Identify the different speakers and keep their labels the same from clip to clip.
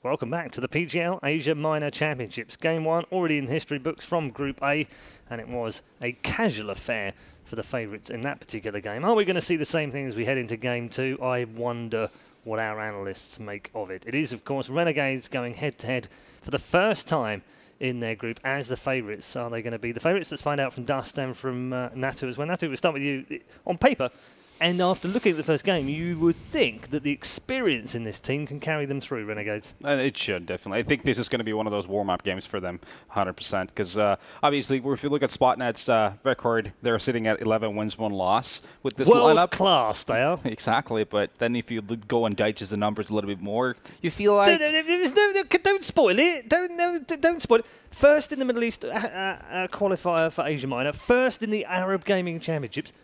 Speaker 1: Welcome back to the PGL Asia Minor Championships. Game 1 already in history books from Group A, and it was a casual affair for the favourites in that particular game. Are we going to see the same thing as we head into Game 2? I wonder what our analysts make of it. It is, of course, Renegades going head-to-head for the first time in their group as the favourites. Are they going to be the favourites? Let's find out from Dust and from Natu as well. Natu, we'll start with you. On paper, and after looking at the first game, you would think that the experience in this team can carry them through, Renegades.
Speaker 2: It should, definitely. I think this is going to be one of those warm-up games for them, 100%. Because obviously, if you look at Spotnet's record, they're sitting at 11 wins, 1 loss with this lineup.
Speaker 1: World class, they are.
Speaker 2: Exactly, but then if you go and digest the numbers a little bit more, you feel like...
Speaker 1: Don't spoil it. Don't spoil it. First in the Middle East qualifier for Asia Minor. First in the Arab Gaming Championships.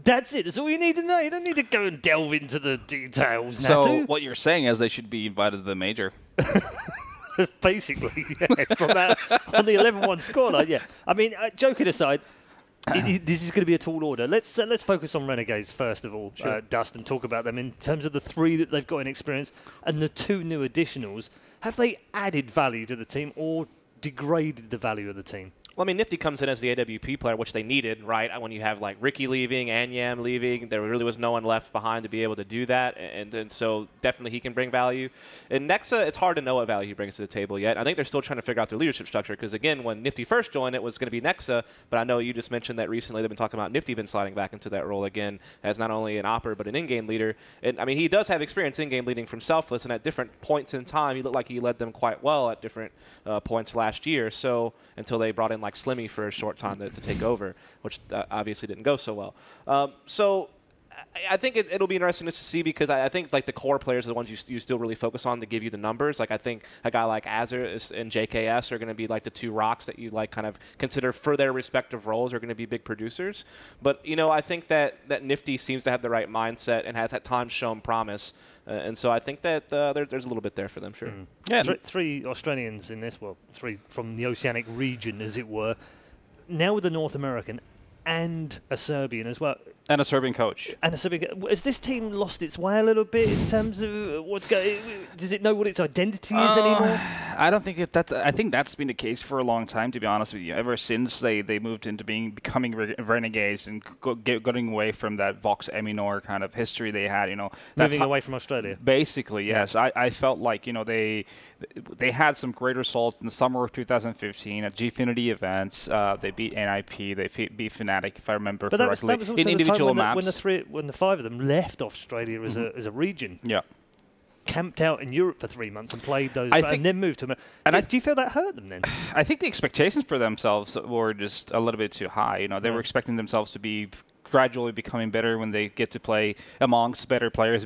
Speaker 1: That's it. That's all you need to know. You don't need to go and delve into the details.
Speaker 2: So
Speaker 1: Natu.
Speaker 2: what you're saying is they should be invited to the major.
Speaker 1: Basically, yes. On the 11-1 scoreline, yeah. I mean, joking aside, this is going to be a tall order. Let's focus on Renegades first of all,
Speaker 2: sure.
Speaker 1: Dust, and talk about them in terms of the 3 that they've got in experience and the 2 new additionals. Have they added value to the team or degraded the value of the team?
Speaker 3: Well, I mean, Nifty comes in as the AWP player, which they needed, right? When you have, like, Ricky leaving, Anyam leaving, there really was no one left behind to be able to do that, and so definitely he can bring value. In Nexa, it's hard to know what value he brings to the table yet. I think they're still trying to figure out their leadership structure because, again, when Nifty first joined, it was going to be Nexa, but I know you just mentioned that recently they've been talking about Nifty been sliding back into that role again as not only an opper but an in-game leader. And, I mean, he does have experience in-game leading from Selfless, and at different points in time, he looked like he led them quite well at different points last year, so until they brought in, like, Slimmy for a short time to take over, which obviously didn't go so well. So I think it'll be interesting to see because I think like the core players are the ones you still really focus on to give you the numbers. Like I think a guy like Azure and JKS are going to be like the 2 rocks that you like kind of consider for their respective roles are going to be big producers. But you know I think that Nifty seems to have the right mindset and has at times shown promise. And so I think that there's a little bit there for them, sure.
Speaker 1: Mm. Yeah, 3 Australians in this, well, 3 from the Oceanic region, as it were. Now with a North American and a Serbian as well.
Speaker 2: And a Serbian coach.
Speaker 1: And a Serbian. Has this team lost its way a little bit in terms of what's going? Does it know what its identity is anymore?
Speaker 2: I don't think I think that's been the case for a long time, to be honest with you. Ever since they moved into becoming Renegades and getting away from that Vox Eminor kind of history they had, you know.
Speaker 1: Moving away from Australia.
Speaker 2: Basically, yes. Yeah. I felt like, you know, they had some great results in the summer of 2015 at Gfinity events. They beat NIP. They beat Fnatic, if I remember correctly.
Speaker 1: That was also
Speaker 2: in individual maps.
Speaker 1: When the 5 of them left Australia as a region.
Speaker 2: Yeah.
Speaker 1: Camped out in Europe for 3 months and played those, and then moved to America. And do you feel that hurt them then?
Speaker 2: I think the expectations for themselves were just a little bit too high. You know, they were expecting themselves to be gradually becoming better when they get to play amongst better players,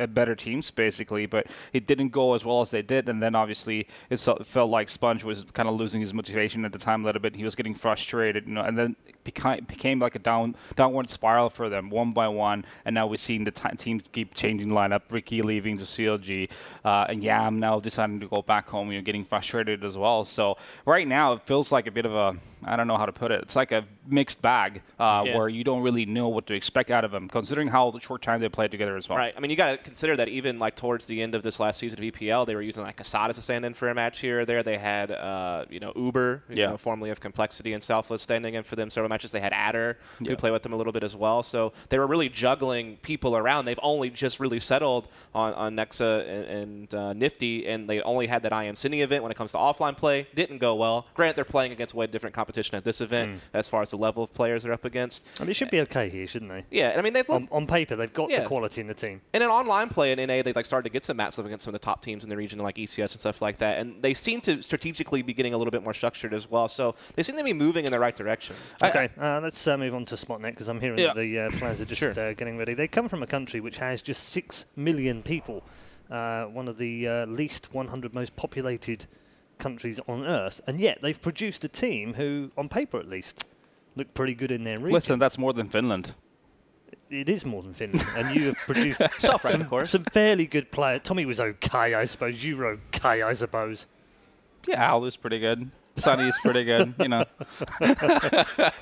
Speaker 2: better teams, basically. But it didn't go as well as they did. And then, obviously, it felt like Sponge was kind of losing his motivation at the time a little bit. He was getting frustrated, you know, and then became like a downward spiral for them, one by one. And now we're seeing the team keep changing lineup. Ricky leaving to CLG, and Yam now deciding to go back home. You're getting frustrated as well. So right now, it feels like a bit of a, I don't know how to put it. It's like a mixed bag where you don't really know what to expect out of them, considering how short time they played together as well.
Speaker 3: Right. I mean, you got to consider that even like towards the end of this last season of EPL, they were using like Assad as a stand-in for a match here or there. They had, you know, Uber, you know, formerly of Complexity and Selfless, standing in for them several matches. They had Adder, who played with them a little bit as well. So they were really juggling people around. They've only just really settled on Nexa and Nifty, and they only had that IM Cine event when it comes to offline play. Didn't go well. Granted, they're playing against way different competition at this event as far as the level of players they're up against.
Speaker 1: I mean, it should be okay here, shouldn't they?
Speaker 3: Yeah, I mean, they've
Speaker 1: on paper, they've got the quality in the team.
Speaker 3: And in online play in NA, they've like started to get some maps up against some of the top teams in the region, like ECS and stuff like that. And they seem to strategically be getting a little bit more structured as well. So they seem to be moving in the right direction.
Speaker 1: Okay, let's move on to Spotnet, because I'm hearing that the plans are just getting ready. They come from a country which has just 6 million people, one of the least 100 most populated countries on Earth, and yet they've produced a team who, on paper at least, look pretty good in their region.
Speaker 2: Listen, that's more than Finland.
Speaker 1: It is more than Finland, and you have produced some fairly good players. Tommy was okay, I suppose. You were okay, I suppose.
Speaker 2: Yeah, Al was pretty good. Sunny's pretty good, you know.
Speaker 1: But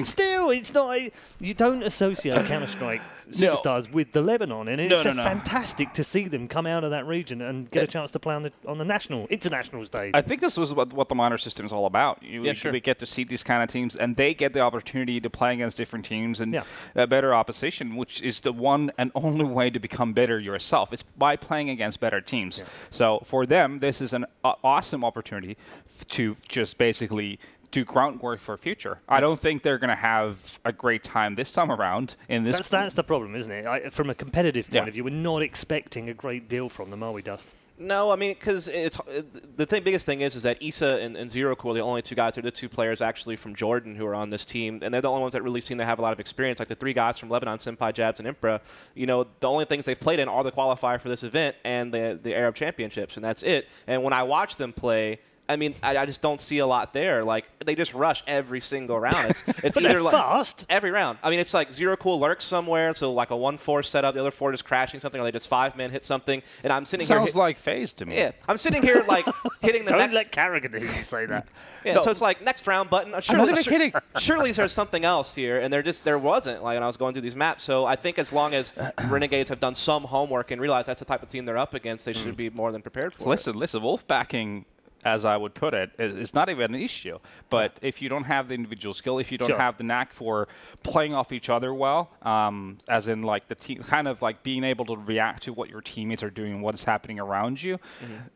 Speaker 1: still, it's not. You don't associate Counter-Strike superstars with the Lebanon, and it's fantastic to see them come out of that region and get a chance to play on the international stage.
Speaker 2: I think this was what the minor system is all about. We get to see these kind of teams, and they get the opportunity to play against different teams and better opposition, which is the one and only way to become better yourself. It's by playing against better teams. Yeah. So for them, this is an awesome opportunity to just basically do groundwork for future. I don't think they're going to have a great time this time around in this.
Speaker 1: That's the problem, isn't it? From a competitive point of view, we're not expecting a great deal from them, are we, Dust?
Speaker 3: No, I mean, because biggest thing is that Issa and Zero Cool are the only two guys. They're the two players actually from Jordan who are on this team, and they're the only ones that really seem to have a lot of experience. Like the three guys from Lebanon, Senpai, Jabs, and Impra, the only things they've played in are the qualifier for this event and the Arab Championships, and that's it. And when I watch them play, I mean, I just don't see a lot there. Like, they just rush every single round. It's
Speaker 1: either like fast
Speaker 3: every round. I mean, it's like Zero Cool lurks somewhere, so like a 1-4 setup, the other 4 just crashing something, or they just 5-man hit something, and I'm sitting here.
Speaker 2: Sounds like FaZe to me.
Speaker 3: Yeah, I'm sitting here like hitting the
Speaker 1: Don't
Speaker 3: next.
Speaker 1: let Carragher hear you say that.
Speaker 3: Yeah, so it's like next round button. Surely there's something else here, and there wasn't. Like when I was going through these maps, so I think as long as Renegades have done some homework and realize that's the type of team they're up against, they should be more than prepared for.
Speaker 2: Listen, Wolf backing, as I would put it, is not even an issue. But if you don't have the individual skill, if you don't have the knack for playing off each other well, as in like the team, kind of like being able to react to what your teammates are doing and what is happening around you,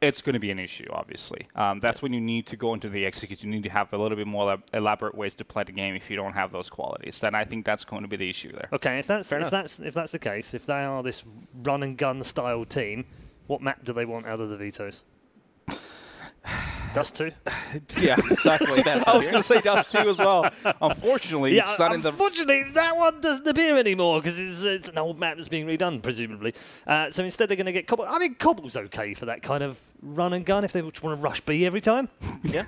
Speaker 2: it's going to be an issue, obviously. That's when you need to go into the execute. You need to have a little bit more elaborate ways to play the game if you don't have those qualities. Then I think that's going to be the issue there.
Speaker 1: Okay, if that's the case, if they are this run and gun style team, what map do they want out of the vetoes? Dust 2?
Speaker 2: Yeah, exactly. I was going to say Dust 2 as well. Unfortunately, it's not in the...
Speaker 1: Unfortunately, that one doesn't appear anymore because it's an old map that's being redone, presumably. So instead, they're going to get Cobble. I mean, Cobble's okay for that kind of run and gun if they just want to rush B every time.
Speaker 3: Yeah.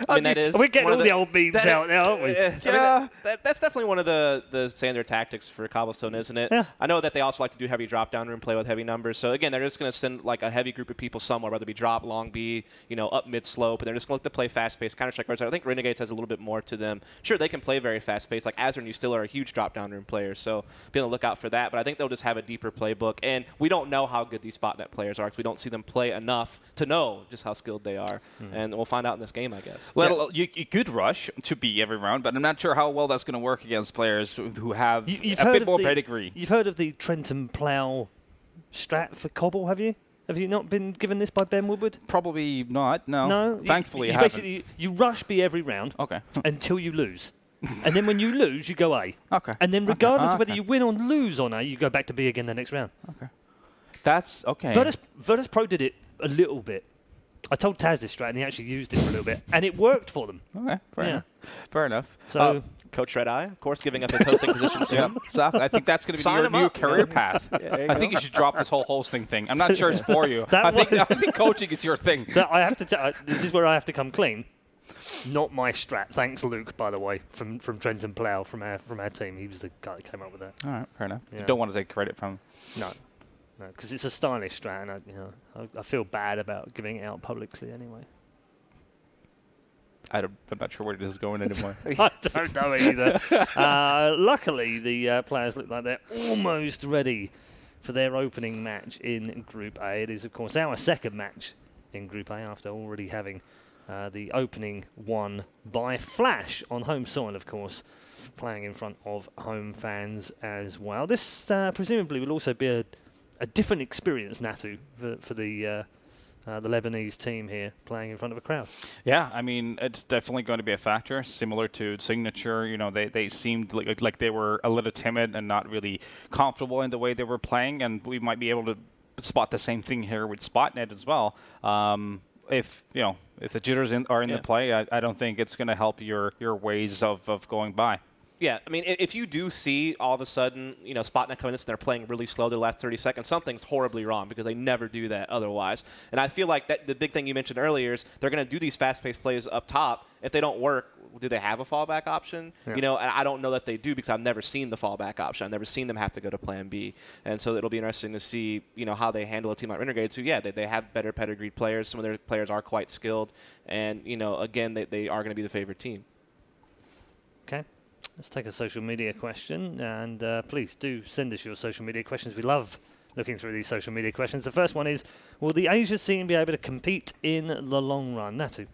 Speaker 3: I mean, that is.
Speaker 1: We're getting all the old memes out now, aren't we?
Speaker 3: Yeah. That's definitely one of the standard tactics for Cobblestone, isn't it? Yeah. I know that they also like to do heavy drop-down room play with heavy numbers. So, again, they're just going to send like a heavy group of people somewhere, whether it be drop, long B, up mid-slope, and they're just going to look to play fast-paced Counter-Strike. I think Renegades has a little bit more to them. Sure, they can play very fast-paced. Like Azure and you still are a huge drop-down room player, so be on the lookout for that. But I think they'll just have a deeper playbook. And we don't know how good these Spotnet players are because we don't see them play enough to know just how skilled they are. And we'll find out in this game, I guess.
Speaker 2: Well, you could rush to B every round, but I'm not sure how well that's going to work against players who have a bit more pedigree.
Speaker 1: You've heard of the Trenton Plough strat for Cobble, have you? Have you not been given this by Ben Woodward?
Speaker 2: Probably not, no.
Speaker 1: No?
Speaker 2: Thankfully,
Speaker 1: basically, you rush B every round until you lose. And then when you lose, you go A.
Speaker 2: Okay.
Speaker 1: And then regardless of whether you win or lose on A, you go back to B again the next round.
Speaker 2: Okay. That's okay.
Speaker 1: Virtus Pro did it a little bit. I told Taz this strat, and he actually used it for a little bit, and it worked for them.
Speaker 2: Okay, fair enough.
Speaker 3: So, Coach Red Eye, of course, giving up his hosting position soon.
Speaker 2: So I think that's going to be your new career path. I think you should drop this whole hosting thing. I'm not sure it's for you. I think coaching is your thing.
Speaker 1: I have to this is where I have to come clean. Not my strat. Thanks, Luke, by the way, from Trenton Plough from our team. He was the guy that came up with that.
Speaker 2: All right, fair enough. Yeah. You don't want to take credit from him.
Speaker 1: No, because it's a stylish strat, and I feel bad about giving it out publicly anyway.
Speaker 2: I'm not sure where this is going anymore.
Speaker 1: I don't know either. Luckily, the players look like they're almost ready for their opening match in Group A. It is, of course, our second match in Group A after already having the opening won by Flash on home soil, of course, playing in front of home fans as well. This presumably will also be a different experience, Natu, for the Lebanese team here playing in front of a crowd.
Speaker 2: Yeah, I mean, it's definitely going to be a factor, similar to Signature. They seemed like they were a little timid and not really comfortable in the way they were playing, and we might be able to spot the same thing here with Spotnet as well. If the jitters are in the play, I don't think it's going to help your ways of going by.
Speaker 3: Yeah, I mean, if you do see all of a sudden, Spotnet coming in and they're playing really slow the last 30 seconds, something's horribly wrong because they never do that otherwise. And I feel like that the big thing you mentioned earlier is they're going to do these fast-paced plays up top. If they don't work, do they have a fallback option? Yeah. And I don't know that they do because I've never seen the fallback option. I've never seen them have to go to plan B. And so it'll be interesting to see, how they handle a team like Renegades who, they have better pedigreed players. Some of their players are quite skilled. And, again, they are going to be the favorite team.
Speaker 1: Okay. Let's take a social media question, and please do send us your social media questions. We love looking through these social media questions. The first one is, will the Asia scene be able to compete in the long run? Natu?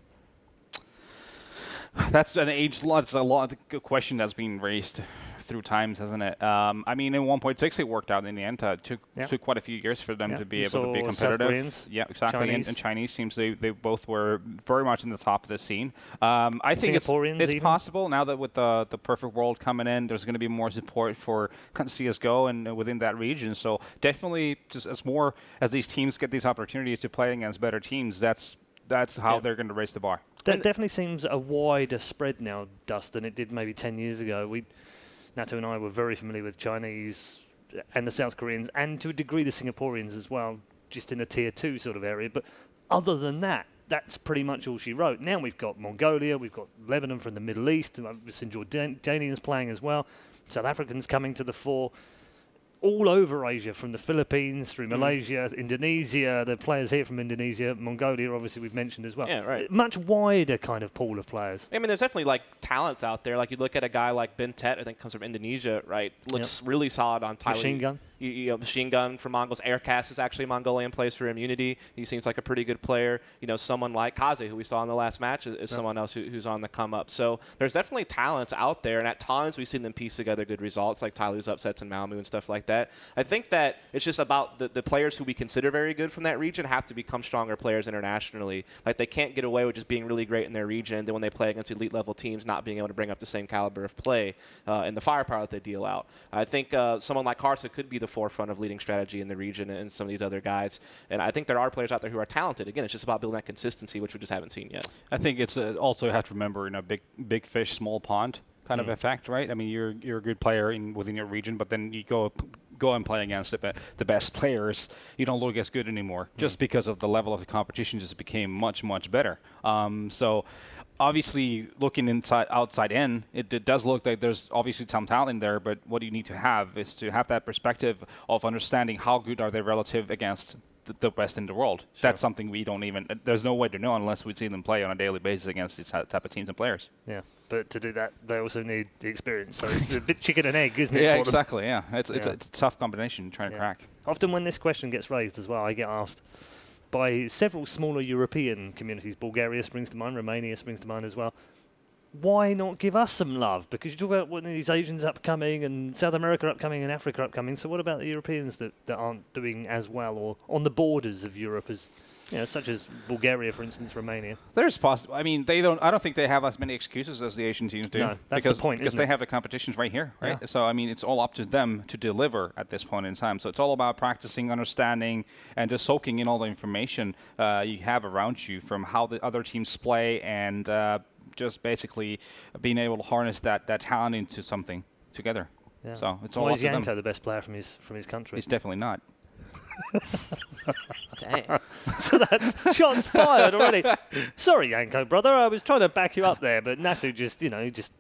Speaker 2: That's a lot of question that's been raised through times, hasn't it? I mean, in 1.6 it worked out in the end. Took quite a few years for them to be able to be competitive. Yeah, exactly. And Chinese teams, they both were very much in the top of the scene. I think it's possible now that with the Perfect World coming in, there's going to be more support for CS:GO and within that region. So definitely, just as these teams get these opportunities to play against better teams, that's how they're going to raise the bar.
Speaker 1: That definitely seems a wider spread now, Dust, than it did maybe 10 years ago. Natu and I were very familiar with Chinese and the South Koreans, and to a degree the Singaporeans as well, just in a tier 2 sort of area. But other than that, that's pretty much all she wrote. Now we've got Mongolia, we've got Lebanon from the Middle East, and I've seen Jordanians playing as well, South Africans coming to the fore. All over Asia, from the Philippines through Malaysia, Indonesia, the players here from Indonesia, Mongolia, obviously we've mentioned as well.
Speaker 3: Yeah, right.
Speaker 1: Much wider kind of pool of players.
Speaker 3: I mean, there's definitely like talents out there. Like you look at a guy like Ben Tet, I think comes from Indonesia, right? Looks really solid on Thailand.
Speaker 1: Machine Gun.
Speaker 3: You know, Machine Gun from Mongols. Aircast is actually Mongolian, plays for Immunity. He seems like a pretty good player. You know, someone like Kaze, who we saw in the last match, is someone else who's on the come up. So there's definitely talents out there, and at times we've seen them piece together good results, like Tyloo's upsets in Malmö and stuff like that. I think that it's just about the players who we consider very good from that region have to become stronger players internationally. Like they can't get away with just being really great in their region, and then when they play against elite level teams, not being able to bring up the same caliber of play and the firepower that they deal out. I think someone like Karsa could be the forefront of leading strategy in the region and some of these other guys. And I think there are players out there who are talented. Again, it's just about building that consistency, which we just haven't seen yet.
Speaker 2: I think it's also you have to remember, big fish, small pond kind of effect, right? I mean, you're a good player within your region, but then you go and play against the best players, you don't look as good anymore, just because of the level of the competition just became much, much better. So obviously, looking outside in, it does look like there's obviously some talent there, but what you need to have is to have that perspective of understanding how good are they relative against the best in the world. Sure. That's something we don't even, there's no way to know unless we see them play on a daily basis against these type of teams and players.
Speaker 1: Yeah, but to do that, they also need the experience. So it's a bit chicken and egg, isn't it?
Speaker 2: Yeah, exactly, yeah. It's a tough combination trying to crack.
Speaker 1: Often when this question gets raised as well, I get asked by several smaller European communities. Bulgaria springs to mind, Romania springs to mind as well. Why not give us some love? Because you talk about one of these Asians upcoming and South America upcoming and Africa upcoming. So what about the Europeans that aren't doing as well or on the borders of Europe as, such as Bulgaria, for instance, Romania?
Speaker 2: There's possible. I mean, I don't think they have as many excuses as the Asian teams do.
Speaker 1: No, that's the point,
Speaker 2: because they have the competitions right here, right? Yeah. So I mean, it's all up to them to deliver at this point in time. So it's all about practicing, understanding, and just soaking in all the information you have around you from how the other teams play and just basically being able to harness that talent into something together. Yeah. So it's all up to them.
Speaker 1: Is Janko the best player from his country?
Speaker 2: He's definitely not.
Speaker 3: Dang.
Speaker 1: So that's shots fired already. Sorry, Yanko, brother. I was trying to back you up there, but Natu just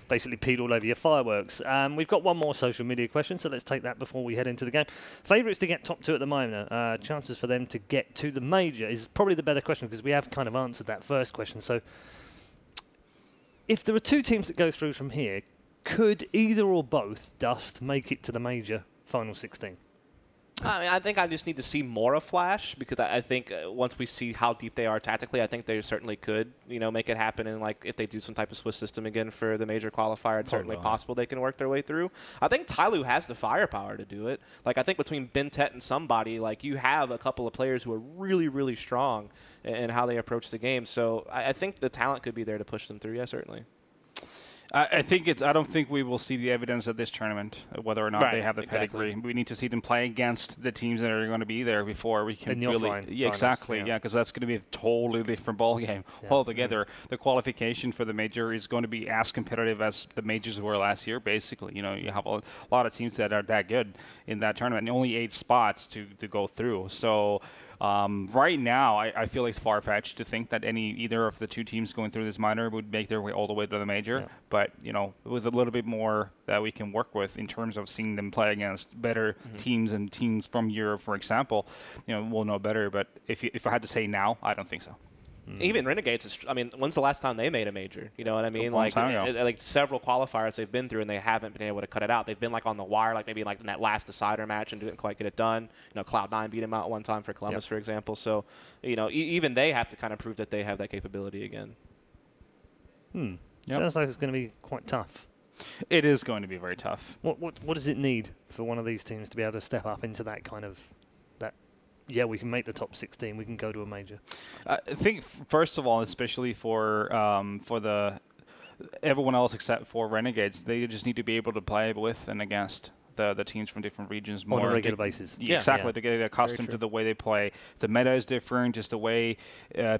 Speaker 1: basically peed all over your fireworks. We've got one more social media question, so let's take that before we head into the game. Favourites to get top 2 at the moment. Chances for them to get to the major is probably the better question because we have kind of answered that first question. So if there are 2 teams that go through from here, could either or both, Dust, make it to the major final 16?
Speaker 3: I mean, I think I just need to see more of Flash because I think once we see how deep they are tactically, I think they certainly could, make it happen. And like if they do some type of Swiss system again for the major qualifier, it's certainly possible they can work their way through. I think Tyloo has the firepower to do it. Like I think between Ben Tet and somebody, like you have a couple of players who are really, really strong in how they approach the game. So I think the talent could be there to push them through. Yeah, certainly.
Speaker 2: I don't think we will see the evidence of this tournament, whether or not they have the pedigree. We need to see them play against the teams that are going to be there before we can really. Yeah, exactly. Yeah, because that's going to be a totally different ball game altogether. The qualification for the major is going to be as competitive as the majors were last year. Basically, you have a lot of teams that are that good in that tournament, and only 8 spots to go through. So. Right now, I feel it's far-fetched to think that either of the 2 teams going through this minor would make their way all the way to the major. Yeah. But, with a little bit more that we can work with in terms of seeing them play against better teams and teams from Europe, for example, we'll know better. But if I had to say now, I don't think so.
Speaker 3: Even Renegades, I mean, when's the last time they made a major? You know what I mean? Like several qualifiers they've been through, and they haven't been able to cut it out. They've been like on the wire, like maybe like in that last decider match, and didn't quite get it done. You know, Cloud9 beat them out one time for Columbus, for example. So, you know, even they have to kind of prove that they have that capability again.
Speaker 1: Sounds like it's going to be quite tough.
Speaker 2: It is going to be very tough.
Speaker 1: What does it need for one of these teams to be able to step up into that kind of yeah, we can make the top 16. We can go to a major.
Speaker 2: I think first of all, especially for the everyone else except for Renegades, they just need to be able to play with and against the teams from different regions more
Speaker 1: on a regular basis.
Speaker 2: Yeah, exactly, to get accustomed to the way they play. The meta is different, just the way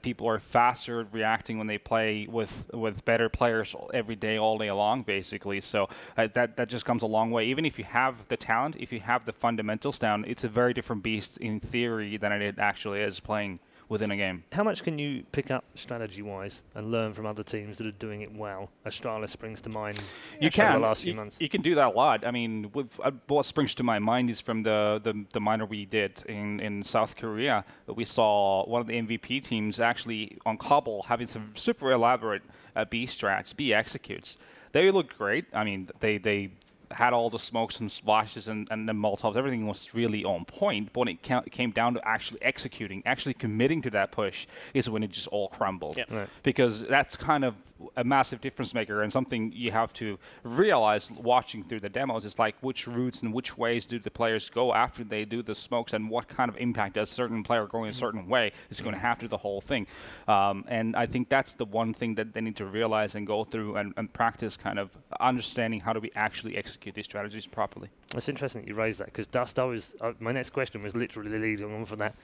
Speaker 2: people are faster at reacting when they play with better players every day, all day long, basically. So that just comes a long way. Even if you have the talent, if you have the fundamentals down, it's a very different beast in theory than it actually is playing within a game.
Speaker 1: How much can you pick up strategy-wise and learn from other teams that are doing it well? Astralis springs to mind.
Speaker 2: You can.
Speaker 1: The last few months.
Speaker 2: You can do that a lot. I mean, what springs to my mind is from the minor we did in South Korea. We saw one of the MVP teams actually on Cobble having some super elaborate B strats, B executes. They looked great. I mean, they had all the smokes and splashes and the Molotovs. Everything was really on point. But when it came down to actually executing, actually committing to that push, is when it just all crumbled.
Speaker 3: Yep.
Speaker 1: Right.
Speaker 2: Because that's kind of a massive difference maker, and something you have to realize watching through the demos is like which routes and which ways do the players go after they do the smokes, and what kind of impact does a certain player going a certain way is going to have to the whole thing. And I think that's the one thing that they need to realize and go through and practice, kind of understanding how do we actually execute these strategies properly.
Speaker 1: It's interesting that you raised that, because Dust, my next question was literally leading on from that.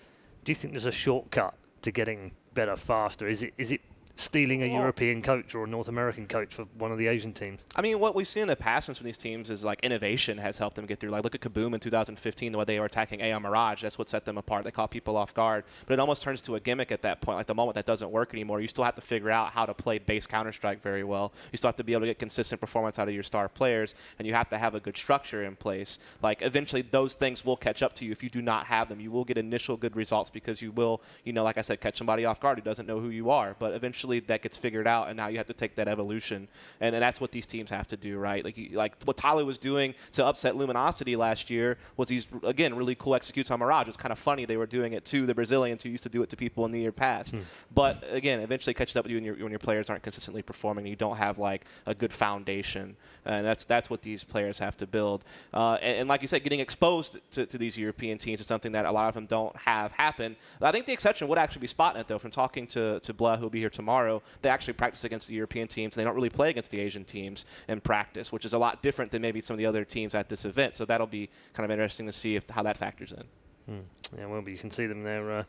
Speaker 1: Do you think there's a shortcut to getting better faster? Is it stealing a European coach or a North American coach for one of the Asian teams?
Speaker 3: I mean, what we've seen in the past from some of these teams is like innovation has helped them get through. Like look at Kaboom in 2015, the way they were attacking Aeon Mirage. That's what set them apart. They caught people off guard. But it almost turns to a gimmick at that point. Like the moment that doesn't work anymore, you still have to figure out how to play base Counter-Strike very well. You still have to be able to get consistent performance out of your star players, and you have to have a good structure in place. Like eventually those things will catch up to you if you do not have them. You will get initial good results because you will, you know, like I said, catch somebody off guard who doesn't know who you are. But eventually that gets figured out, and now you have to take that evolution, and that's what these teams have to do, right? Like what Tyler was doing to upset Luminosity last year was these, again, really cool executes on Mirage. It's kind of funny they were doing it to the Brazilians who used to do it to people in the year past. But again, eventually catches up with you when your players aren't consistently performing. You don't have like a good foundation, and that's what these players have to build. And like you said, getting exposed to these European teams is something that a lot of them don't have happen. I think the exception would actually be Spotnet, though. From talking to Blah, who'll be here tomorrow, they actually practice against the European teams. They don't really play against the Asian teams in practice, which is a lot different than maybe some of the other teams at this event. So that'll be kind of interesting to see how that factors in.
Speaker 1: Yeah, well, but you can see them there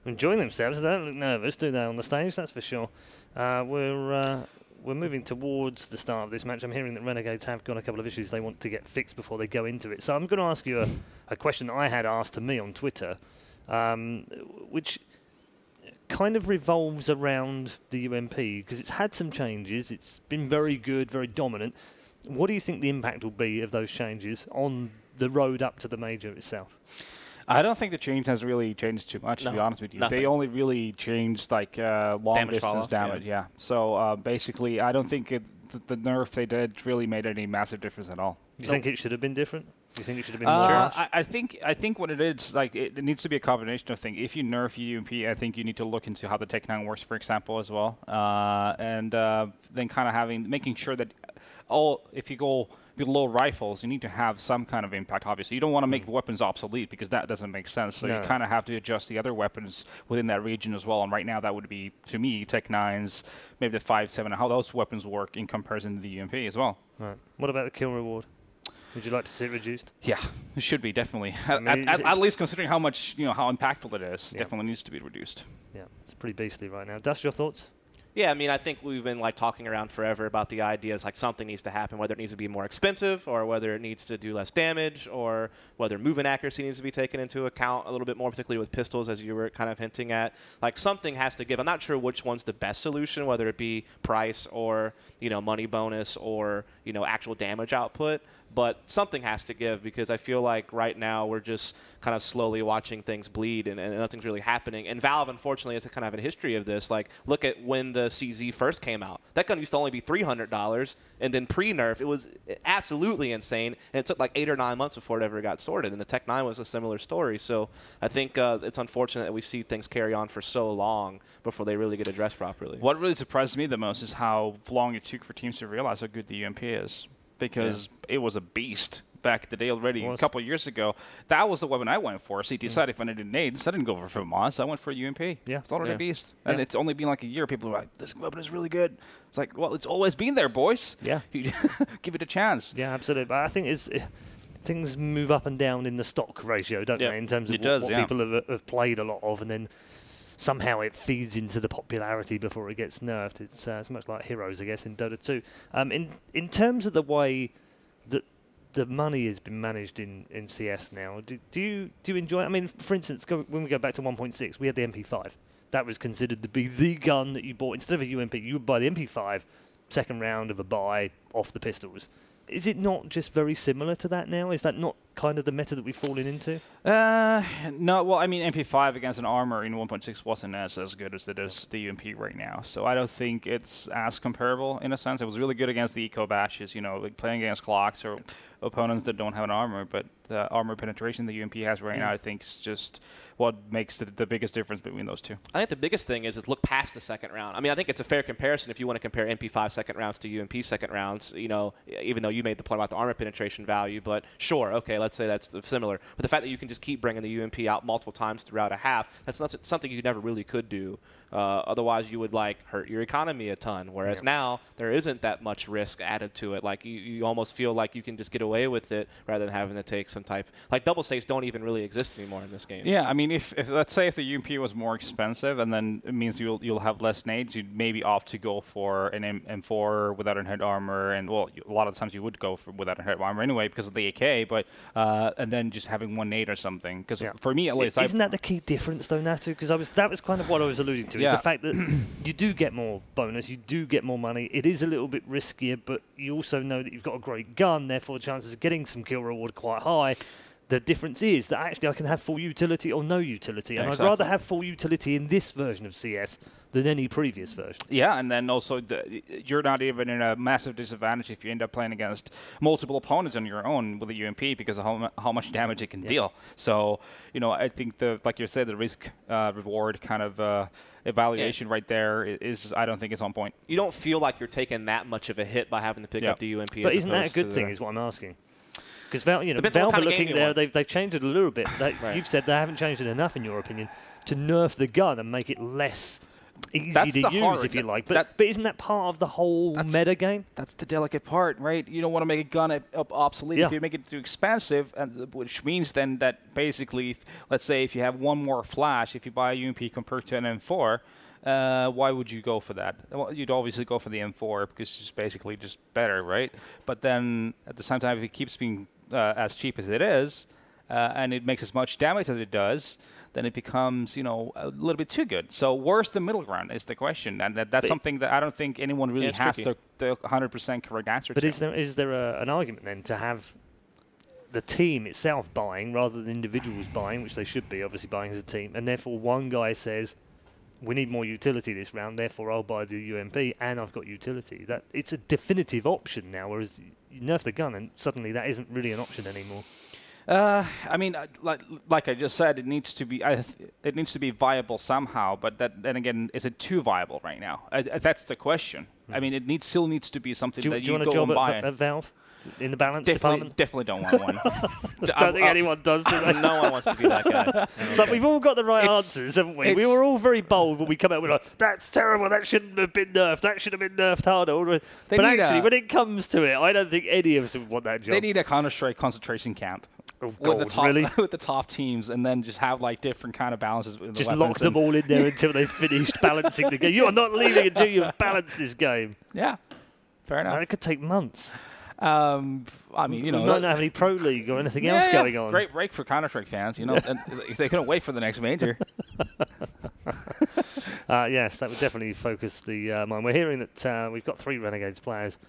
Speaker 1: enjoying themselves. They don't look nervous, do they, on the stage? That's for sure. We're moving towards the start of this match. I'm hearing that Renegades have got a couple of issues they want to get fixed before they go into it. So I'm going to ask you a question that I had asked to me on Twitter, which kind of revolves around the UMP, because it's had some changes. It's been very good, very dominant. What do you think the impact will be of those changes on the road up to the major itself?
Speaker 2: I don't think the change has really changed too much, to be honest with you.
Speaker 3: Nothing.
Speaker 2: They only really changed like long
Speaker 3: Damage
Speaker 2: distance
Speaker 3: fall-off,
Speaker 2: damage, yeah. So basically, I don't think the nerf they did really made any massive difference at all.
Speaker 1: Do you think it should have been different? Do you think it should have been more harsh?
Speaker 2: I think what it is, like, it needs to be a combination of things. If you nerf UMP, I think you need to look into how the Tech-9 works, for example, as well. And then kind of making sure that if you go below rifles, you need to have some kind of impact, obviously. You don't want to make weapons obsolete, because that doesn't make sense. So you kind of have to adjust the other weapons within that region as well. And right now that would be, to me, Tech-9s, maybe the 5.7, how those weapons work in comparison to the UMP as well.
Speaker 1: Right. What about the kill reward? Would you like to see it reduced?
Speaker 2: Yeah, it should be, definitely.
Speaker 1: I mean,
Speaker 2: at least considering how much, how impactful it is,
Speaker 1: Yeah.
Speaker 2: definitely needs to be reduced.
Speaker 1: Yeah, it's pretty beastly right now. Dust, your thoughts?
Speaker 3: Yeah, I mean, I think we've been like talking around forever about the ideas like something needs to happen, whether it needs to be more expensive or whether it needs to do less damage or whether movement accuracy needs to be taken into account a little bit more, particularly with pistols, as you were kind of hinting at. Like something has to give. I'm not sure which one's the best solution, whether it be price or, money bonus or, actual damage output. but something has to give, because I feel like right now we're just kind of slowly watching things bleed and nothing's really happening. And Valve, unfortunately, has a kind of a history of this. Like, look at when the CZ first came out. That gun used to only be $300, and then pre-nerf, it was absolutely insane, and it took like 8 or 9 months before it ever got sorted. And the Tech 9 was a similar story. So I think it's unfortunate that we see things carry on for so long before they really get addressed properly.
Speaker 2: What really surprised me the most is how long it took for teams to realize how good the UMP is, because it was a beast back in the day already. A couple of years ago, that was the weapon I went for. CT side, if I needed nades, I didn't go for Moss. I went for UMP.
Speaker 1: Yeah.
Speaker 2: It's already a beast. And it's only been like a year. People are like, this weapon is really good. It's like, well, it's always been there, boys.
Speaker 1: Yeah.
Speaker 2: Give it a chance.
Speaker 1: Yeah, absolutely. But I think things move up and down in the stock ratio, don't they, in terms of what people have played a lot of, and then somehow it feeds into the popularity before it gets nerfed. It's much like Heroes, I guess, in Dota 2. In terms of the way that the money has been managed in CS now, do you enjoy it? I mean, for instance, when we go back to 1.6, we had the MP5. That was considered to be the gun that you bought. Instead of a UMP, you would buy the MP5, second round of a buy off the pistols. Is it not just very similar to that now? Is that not kind of the meta that we've fallen into?
Speaker 2: No, well, I mean, MP5 against an armor in 1.6 wasn't as good as it is the UMP right now. So I don't think it's as comparable in a sense. It was really good against the eco bashes, like playing against clocks or opponents that don't have an armor. But the armor penetration the UMP has right now, I think, is just what makes the biggest difference between those two.
Speaker 3: I think the biggest thing is look past the second round. I mean, I think it's a fair comparison if you want to compare MP5 second rounds to UMP second rounds, even though you made the point about the armor penetration value. But sure, okay, let's say that's similar. But the fact that you can just keep bringing the UMP out multiple times throughout a half, that's not something you never really could do. Otherwise, you would hurt your economy a ton. Whereas now there isn't that much risk added to it. Like you almost feel like you can just get away with it rather than having to take some type. Like double safes don't even really exist anymore in this game.
Speaker 2: Yeah, I mean, if let's say if the UMP was more expensive, and then it means you'll have less nades, you'd maybe opt to go for an M4 without a head armor, and well, a lot of times you would go for without a head armor anyway because of the AK. But and then just having one nade or something. Because for me at least,
Speaker 1: isn't that the key difference though, Natu? Because that was kind of what I was alluding to. Is the fact that you do get more bonus, you do get more money. It is a little bit riskier, but you also know that you've got a great gun, therefore the chances of getting some kill reward are quite high. The difference is that actually I can have full utility or no utility, and I'd rather have full utility in this version of CS than any previous version.
Speaker 2: Yeah, and then also you're not even in a massive disadvantage if you end up playing against multiple opponents on your own with a UMP because of how much damage it can deal. So, I think like you said, the risk reward kind of evaluation right there is I don't think it's on point.
Speaker 3: You don't feel like you're taking that much of a hit by having to pick up the UMP.
Speaker 1: But isn't that a good thing? Is what I'm asking. Because Valve are looking there, they've changed it a little bit. You've said they haven't changed it enough, in your opinion, to nerf the gun and make it less easy to use, if you like. But isn't that part of the whole meta game?
Speaker 2: That's the delicate part, right? You don't want to make a gun obsolete if you make it too expensive, which means then that basically, let's say if you have one more flash, if you buy a UMP compared to an M4, why would you go for that? Well, you'd obviously go for the M4 because it's basically just better, right? But then at the same time, if it keeps being as cheap as it is, and it makes as much damage as it does, then it becomes, a little bit too good. So where's the middle ground is the question, and that's something that I don't think anyone really has the 100% correct answer to.
Speaker 1: But is there an argument then to have the team itself buying rather than individuals buying, which they should be obviously buying as a team, and therefore one guy says, we need more utility this round, therefore I'll buy the UMP and I've got utility. That it's a definitive option now, whereas you nerf the gun and suddenly that isn't really an option anymore.
Speaker 2: I mean, like I just said, it needs to be viable somehow. But then again, is it too viable right now? That's the question. I mean, it still needs to be something that you go and buy.
Speaker 1: At Valve? In the balance department?
Speaker 2: Definitely don't want one.
Speaker 1: Don't think anyone does, do they?
Speaker 3: No one wants to be that guy.
Speaker 1: So we've all got the right answers, haven't we? We were all very bold when we come out with that's terrible, that shouldn't have been nerfed, that should have been nerfed harder. But actually, when it comes to it, I don't think any of us would want that job.
Speaker 2: They need a Counter-Strike concentration camp.
Speaker 1: Oh, God,
Speaker 2: with the top teams, and then just have different kind of balances.
Speaker 1: Just lock them all in there until they've finished balancing the game. You are not leaving until you've balanced this game.
Speaker 2: Yeah, fair enough.
Speaker 1: It could take months.
Speaker 2: I mean,
Speaker 1: we might not have any Pro League or anything else going on.
Speaker 2: Great break for Counter-Strike fans, and they couldn't wait for the next major.
Speaker 1: Yes, that would definitely focus the mind. We're hearing that we've got 3 Renegades players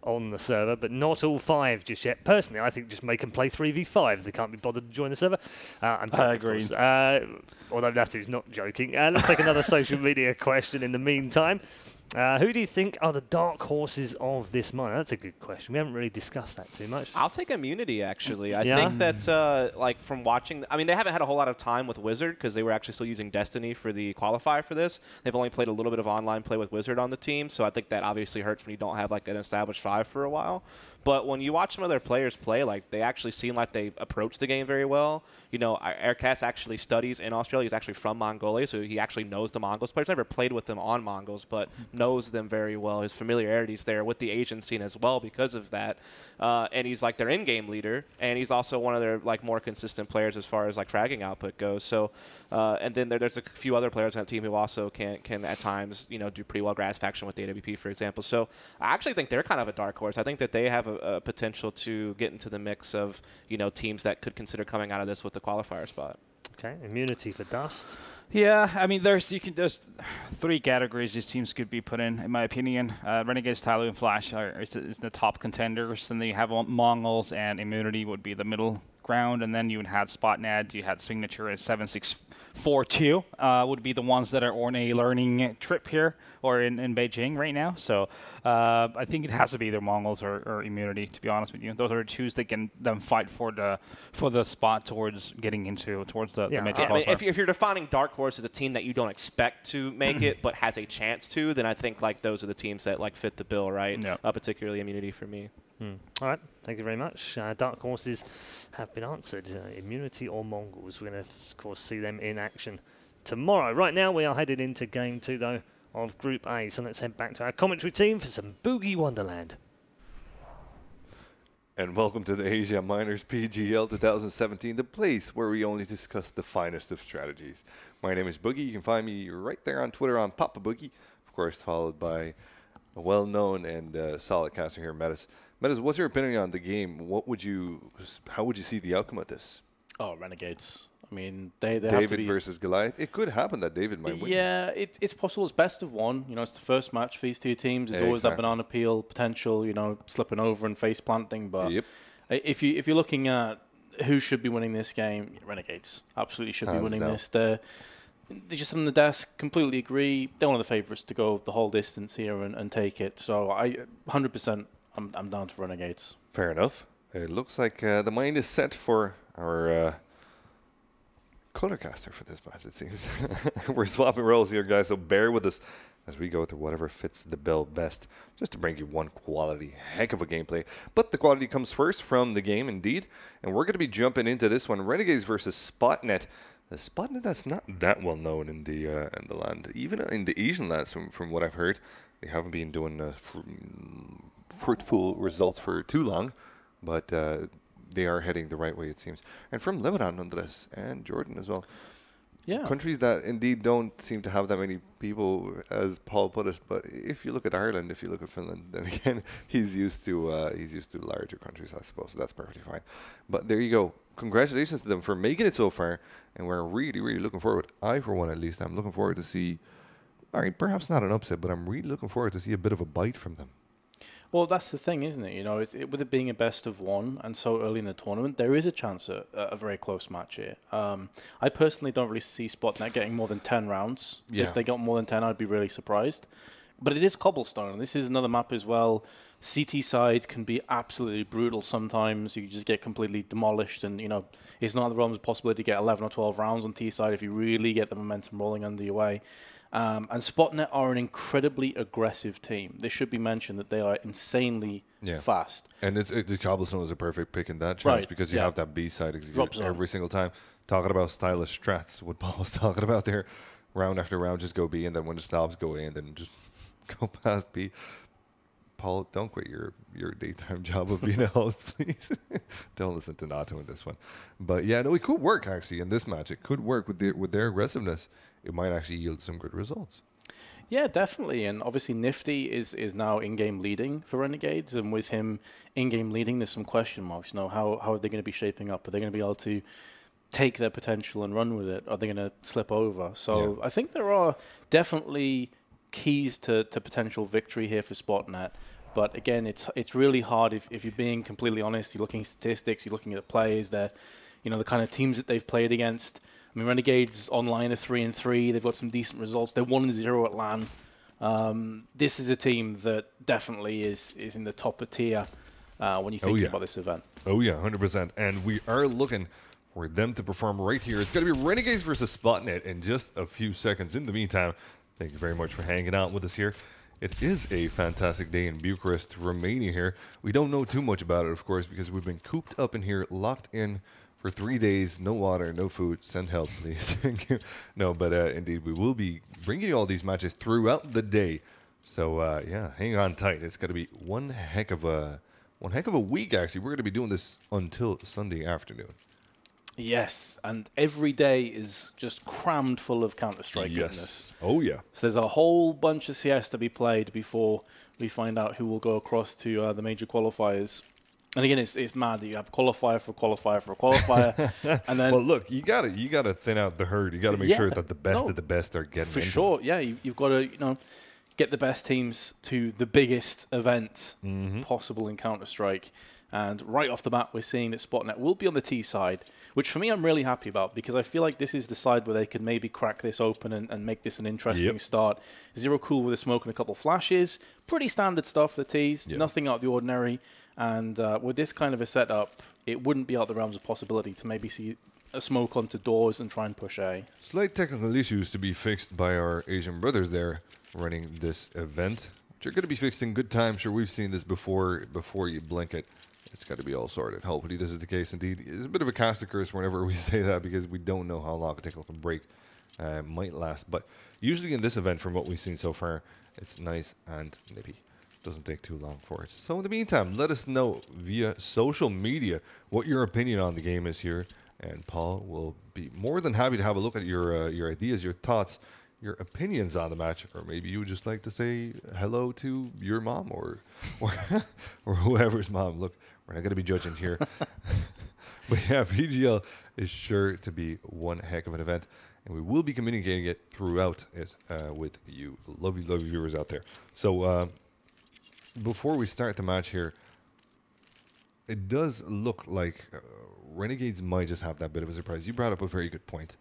Speaker 1: on the server, but not all 5 just yet. Personally, I think just make them play 3v5. They can't be bothered to join the server. I'm joking,
Speaker 2: I agree.
Speaker 1: of course. Although Natty's not joking. Let's take another social media question in the meantime. Who do you think are the dark horses of this month? That's a good question. We haven't really discussed that too much.
Speaker 3: I'll take Immunity, actually. I think that, like, from watching... I mean, they haven't had a whole lot of time with Wizard because they were actually still using Destiny for the qualifier for this. They've only played a little bit of online play with Wizard on the team, so I think that obviously hurts when you don't have, like, an established 5 for a while. But when you watch some of their players play, like, they actually seem like they approach the game very well. You know, Aircast actually studies in Australia. He's actually from Mongolia, so he actually knows the Mongols players. Never played with them on Mongols, but knows them very well. His familiarity's there with the Asian scene as well because of that. And he's, like, their in-game leader, and he's also one of their, like, more consistent players as far as, like, fragging output goes. So, and then there's a few other players on that team who also can at times, you know, do pretty well. Grass Faction with the AWP, for example. So I actually think they're kind of a dark horse. I think that they have a potential to get into the mix of, you know, teams that could consider coming out of this with the qualifier spot.
Speaker 1: Okay, Immunity for Dust.
Speaker 2: Yeah, I mean, there's 3 categories these teams could be put in my opinion. Renegades, Tyloo, and Flash is the top contenders. And then you have Mongols, and Immunity would be the middle ground. And then you would have Spotnet, you had Signature at 7642 would be the ones that are on a learning trip here or in Beijing right now. So I think it has to be either Mongols or Immunity, to be honest with you. Those are the 2s that can then fight for the spot towards getting towards the major qualifier.
Speaker 3: I mean, if you're defining dark horse as a team that you don't expect to make it but has a chance to, then I think, like, those are the teams that, like, fit the bill, right?
Speaker 2: Yeah.
Speaker 3: Particularly Immunity for me.
Speaker 1: All right, thank you very much. Dark horses have been answered. Immunity or Mongols. We're going to, of course, see them in action tomorrow. Right now, we are headed into Game 2, though, of Group A. So let's head back to our commentary team for some Boogie Wonderland.
Speaker 4: And welcome to the Asia Miners PGL 2017, the place where we only discuss the finest of strategies. My name is Boogie. You can find me right there on Twitter on Papa Boogie, of course, followed by a well-known and solid caster here, Metis. Metis, what's your opinion on the game? How would you see the outcome of this?
Speaker 5: Oh, Renegades. I mean, they have to
Speaker 4: David
Speaker 5: be
Speaker 4: versus Goliath. It could happen that David might win.
Speaker 5: Yeah, it's possible. It's best of one. You know, it's the first match for these 2 teams. There's always that banana peel potential, you know, slipping over and face planting. But if you're looking at who should be winning this game, Renegades absolutely should be winning this. They're just on the desk, completely agree. They're one of the favourites to go the whole distance here and take it. So 100%, I'm down to Renegades.
Speaker 4: Fair enough. It looks like the mind is set for our colorcaster for this match, it seems. We're swapping roles here, guys, so bear with us as we go through whatever fits the bill best, just to bring you one quality heck of a gameplay. But the quality comes first from the game, indeed, and we're going to be jumping into this one, Renegades versus Spotnet. The Spotnet that's not that well known in the land, even in the Asian lands, from what I've heard. They haven't been doing fruitful results for too long, but they are heading the right way, it seems. And from Lebanon, nonetheless, and Jordan as well.
Speaker 5: Yeah.
Speaker 4: Countries that indeed don't seem to have that many people, as Paul put it. But if you look at Ireland, if you look at Finland, then again, he's used to larger countries, I suppose. So that's perfectly fine. But there you go. Congratulations to them for making it so far, and we're really, really looking forward. I, for one, at least, I'm looking forward to see. All right, perhaps not an upset, but I'm really looking forward to see a bit of a bite from them.
Speaker 5: Well, that's the thing, isn't it? You know, with it being a best of one and so early in the tournament, there is a chance at a very close match here. I personally don't really see Spotnet getting more than 10 rounds. Yeah. If they got more than 10, I'd be really surprised. But it is Cobblestone, and this is another map as well. CT side can be absolutely brutal sometimes. You just get completely demolished, and, you know, it's not the realms of possibility to get 11 or 12 rounds on T side if you really get the momentum rolling under your way. And Spotnet are an incredibly aggressive team. They should be mentioned that they are insanely fast. And
Speaker 4: the Cobblestone is a perfect pick in that chance because you have that B-side executed every single time. Talking about stylish strats, what Paul was talking about there. Round after round, just go B, and then when the stops go A, and then just go past B. Paul, don't quit your daytime job of being a host, please. Don't listen to Nato in this one. But yeah, no, it could work actually in this match. It could work with their aggressiveness. It might actually yield some good results.
Speaker 5: Yeah, definitely. And obviously Nifty is now in-game leading for Renegades, and with him in-game leading, there's some question marks. You know, how are they going to be shaping up? Are they going to be able to take their potential and run with it? Are they going to slip over? So I think there are definitely keys to potential victory here for Spotnet. But again, it's really hard if you're being completely honest. You're looking at statistics, you're looking at the players, the kind of teams that they've played against. I mean, Renegades online are 3-3. They've got some decent results. They're 1-0 at LAN. This is a team that definitely is in the top of tier when you think about this event.
Speaker 4: Oh yeah, 100%. And we are looking for them to perform right here. It's going to be Renegades versus Spotnet in just a few seconds. In the meantime, thank you very much for hanging out with us here. It is a fantastic day in Bucharest, Romania here. We don't know too much about it, of course, because we've been cooped up in here, locked in for 3 days, no water, no food. Send help, please. Thank you. No, but indeed, we will be bringing you all these matches throughout the day. So, yeah, hang on tight. It's going to be one heck of a week, actually. We're going to be doing this until Sunday afternoon.
Speaker 5: Yes, and every day is just crammed full of Counter-Strike goodness.
Speaker 4: Oh, yeah.
Speaker 5: So there's a whole bunch of CS to be played before we find out who will go across to the major qualifiers. And again, it's mad that you have qualifier for qualifier for qualifier, and then
Speaker 4: well, look, you gotta thin out the herd. You gotta make sure that the best of the best are getting
Speaker 5: for
Speaker 4: into
Speaker 5: sure.
Speaker 4: it.
Speaker 5: Yeah, you've got to get the best teams to the biggest event possible in Counter-Strike. And right off the bat, we're seeing that Spotnet will be on the T side, which for me I'm really happy about because I feel like this is the side where they could maybe crack this open and make this an interesting start. Zero cool with a smoke and a couple flashes. Pretty standard stuff for the Ts, nothing out of the ordinary. And with this kind of a setup, it wouldn't be out of the realms of possibility to maybe see a smoke onto doors and try and push A.
Speaker 4: Slight technical issues to be fixed by our Asian brothers there running this event, which are going to be fixed in good time. Sure, we've seen this before you blink it. It's got to be all sorted. Hopefully this is the case indeed. It's a bit of a caster curse whenever we say that because we don't know how long a technical break might last. But usually in this event, from what we've seen so far, it's nice and nippy. Doesn't take too long for it. So in the meantime, let us know via social media what your opinion on the game is here. And Paul will be more than happy to have a look at your ideas, your thoughts, your opinions on the match, or maybe you would just like to say hello to your mom or whoever's mom. Look, we're not going to be judging here. But yeah, PGL is sure to be one heck of an event, and we will be communicating it throughout it with you lovely viewers out there. So before we start the match here, it does look like Renegades might just have that bit of a surprise. You brought up a very good point.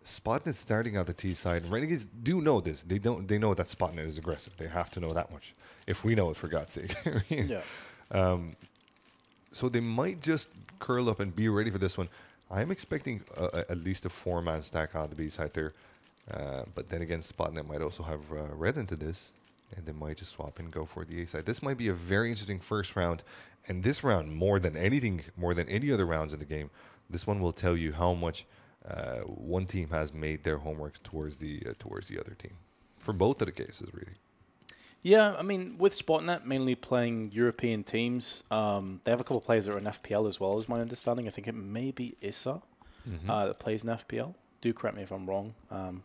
Speaker 4: Spotnet starting out the T side. Renegades do know this. They know that Spotnet is aggressive. They have to know that much. If we know it, for God's sake. So they might just curl up and be ready for this one. I'm expecting at least a 4-man stack on the B side there. But then again, Spotnet might also have red into this. And they might just swap and go for the A side. This might be a very interesting first round. And this round, more than any other rounds in the game, this one will tell you how much one team has made their homework towards the other team. For both of the cases, really.
Speaker 5: Yeah, I mean, with Spotnet mainly playing European teams, they have a couple of players that are in FPL as well, is my understanding. I think it may be Issa that plays in FPL. Do correct me if I'm wrong.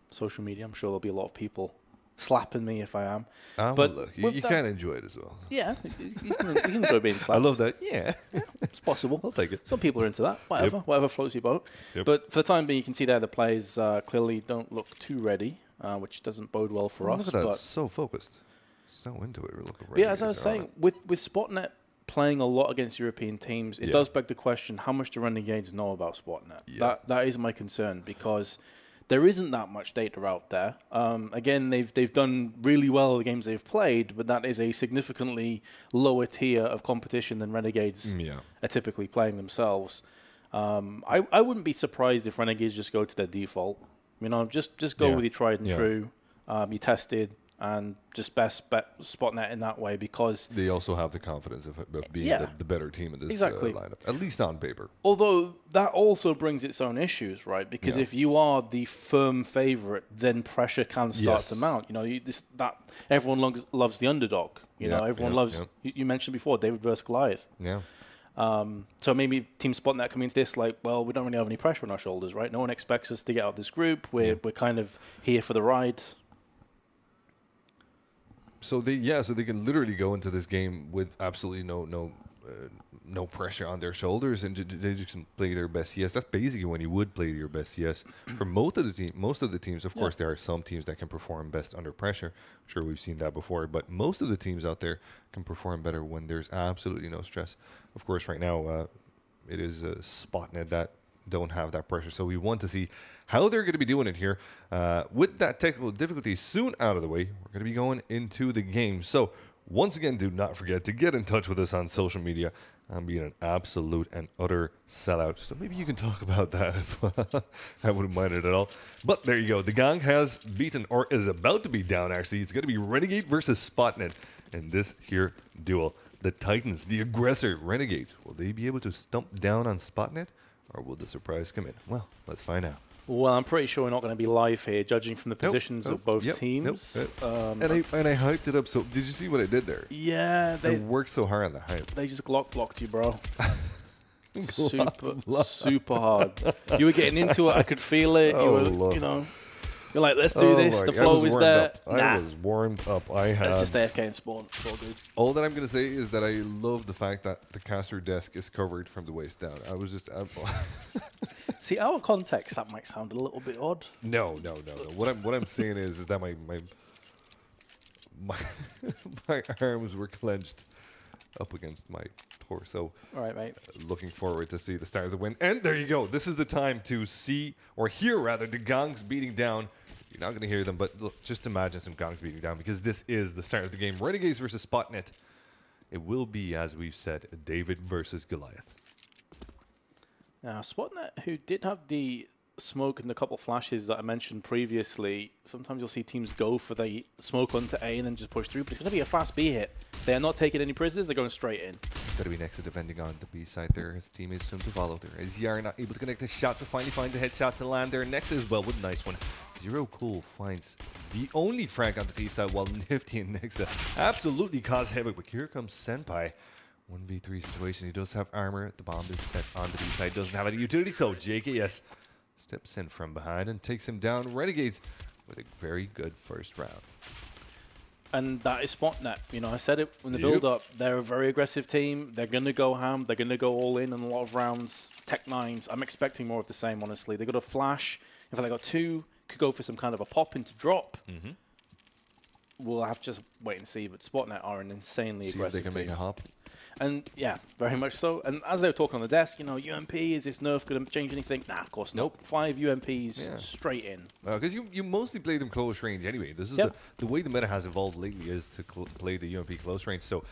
Speaker 5: Social media, I'm sure there'll be a lot of people slapping me if I am.
Speaker 4: But well, look, you can enjoy it as well.
Speaker 5: Yeah, you can enjoy being slapped.
Speaker 4: I love that. Yeah.
Speaker 5: It's possible.
Speaker 4: I'll take it.
Speaker 5: Some people are into that. Whatever floats your boat. But for the time being, you can see there the players clearly don't look too ready, which doesn't bode well for us.
Speaker 4: Look at that. So focused. So into it.
Speaker 5: But yeah, as I was saying, with Spotnet playing a lot against European teams, it does beg the question, how much do Renegades know about Spotnet? Yeah. That is my concern, because there isn't that much data out there. Again, they've done really well in the games they've played, but that is a significantly lower tier of competition than Renegades are typically playing themselves. I wouldn't be surprised if Renegades just go to their default. Just go with your tried and true. You tested, and just best bet Spotnet in that way, because
Speaker 4: they also have the confidence of being the better team in this lineup, at least on paper.
Speaker 5: Although that also brings its own issues, right? Because if you are the firm favorite, then pressure can start to mount. Everyone loves the underdog. Everyone loves. You mentioned before David versus Goliath.
Speaker 4: Yeah.
Speaker 5: So maybe Team Spotnet coming into this like, well, we don't really have any pressure on our shoulders, right? No one expects us to get out of this group. We're kind of here for the ride.
Speaker 4: So they can literally go into this game with absolutely no no pressure on their shoulders, and they just can play their best CS. That's basically when you would play your best CS. For most of the teams, of course, there are some teams that can perform best under pressure. I'm sure we've seen that before, but most of the teams out there can perform better when there's absolutely no stress. Of course, right now, it is Spotnet that don't have that pressure, so we want to see how they're going to be doing it here. With that technical difficulty soon out of the way, we're going to be going into the game. So once again, do not forget to get in touch with us on social media. I'm being an absolute and utter sellout, so maybe you can talk about that as well. I wouldn't mind it at all. But there you go. The Gang has beaten, or is about to be down, actually. It's going to be Renegade versus Spotnet in this here duel. The Titans, the aggressor, Renegades. Will they be able to stump down on Spotnet, or will the surprise come in? Well, let's find out.
Speaker 5: Well, I'm pretty sure we're not going to be live here, judging from the positions of both teams.
Speaker 4: And I hyped it up. So did you see what I did there?
Speaker 5: Yeah,
Speaker 4: they worked so hard on the hype.
Speaker 5: They just blocked you, bro. super hard. You were getting into it. I could feel it. You're like, let's do this. The flow is there.
Speaker 4: I was warmed up.
Speaker 5: That's just AFK and spawn. It's all good.
Speaker 4: All that I'm going to say is that I love the fact that the caster desk is covered from the waist down. I was just...
Speaker 5: See, out of context, that might sound a little bit odd.
Speaker 4: No. What I'm saying is that my my arms were clenched up against my torso.
Speaker 5: All right, mate.
Speaker 4: Looking forward to see the start of the win. And there you go. This is the time to see, or hear rather, the gongs beating down. You're not going to hear them, but look, just imagine some gongs beating down, because this is the start of the game. Renegades versus Spotnet. It will be, as we've said, David versus Goliath.
Speaker 5: Now, Spotnet, who did have the smoke and a couple flashes that I mentioned previously, sometimes you'll see teams go for the smoke onto A and then just push through, but it's going to be a fast B hit. They're not taking any prisoners, they're going straight in.
Speaker 4: It's got to be Nexa defending on the B side there. His team is soon to follow there. ZR not able to connect a shot, but finally finds a headshot to land there. Nexa as well with a nice one. Zero Cool finds the only frag on the T side, while Nifty and Nexa absolutely cause havoc. But here comes Senpai. 1v3 situation. He does have armor. The bomb is set on the B side. Doesn't have any utility, so JKS steps in from behind and takes him down. Renegades with a very good first round.
Speaker 5: And that is Spotnet. You know, I said it in the build-up. They're a very aggressive team. They're going to go ham. They're going to go all in a lot of rounds. Tech 9s. I'm expecting more of the same, honestly. They got a flash. In fact, they got 2. Could go for some kind of a pop into drop. We'll have to just wait and see. But Spotnet are an insanely aggressive
Speaker 4: team. See if they can make a hop.
Speaker 5: And yeah, very much so. And as they were talking on the desk, you know, UMP, is this nerf going to change anything? Nah, of course not. 5 UMPs straight in.
Speaker 4: Because you mostly play them close range anyway. This is the way the meta has evolved lately, is to play the UMP close range. So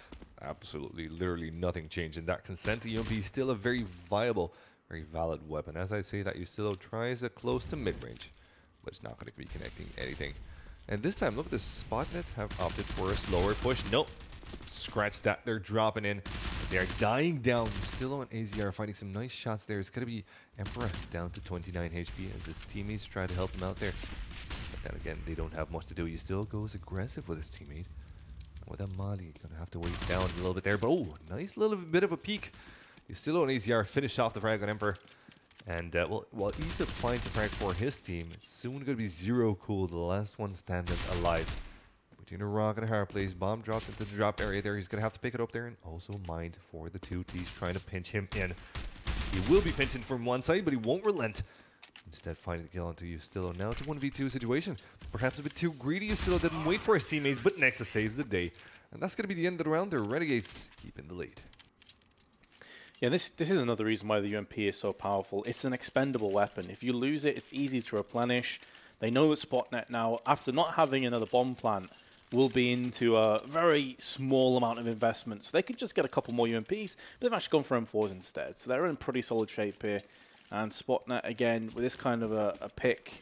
Speaker 4: absolutely, literally nothing changed in that. Consent to UMP is still a very viable, very valid weapon. As I say that, Ustilo tries a close to mid range, but it's not going to be connecting anything. And this time, look at the Spotnets have opted for a slower push. Nope. Scratch that. They're dropping in. They're dying down. Still on AZR, finding some nice shots there. It's going to be Emperor down to 29 HP as his teammates try to help him out there. But then again, they don't have much to do. He still goes aggressive with his teammate. With a Molly, going to have to wait down a little bit there. But oh, nice little bit of a peek. He's still on AZR. Finish off the frag on Emperor. And while Isa finds a frag for his team, it's soon going to be Zero Cool, the last one standing alive. Between a rock and a hard place, bomb dropped into the drop area there. He's going to have to pick it up there, and also mind for the 2Ts trying to pinch him in. He will be pinching from one side, but he won't relent. Instead, finding the kill onto Ustilo. Now it's a 1v2 situation. Perhaps a bit too greedy. Ustilo didn't wait for his teammates, but Nexa saves the day. And that's going to be the end of the round. The Renegades keeping the lead.
Speaker 5: Yeah, this is another reason why the UMP is so powerful. It's an expendable weapon. If you lose it, it's easy to replenish. They know that Spotnet now, after not having another bomb plant, will be into a very small amount of investments. They could just get a couple more UMPs, but they've actually gone for M4s instead. So they're in pretty solid shape here. And Spotnet, again, with this kind of a pick,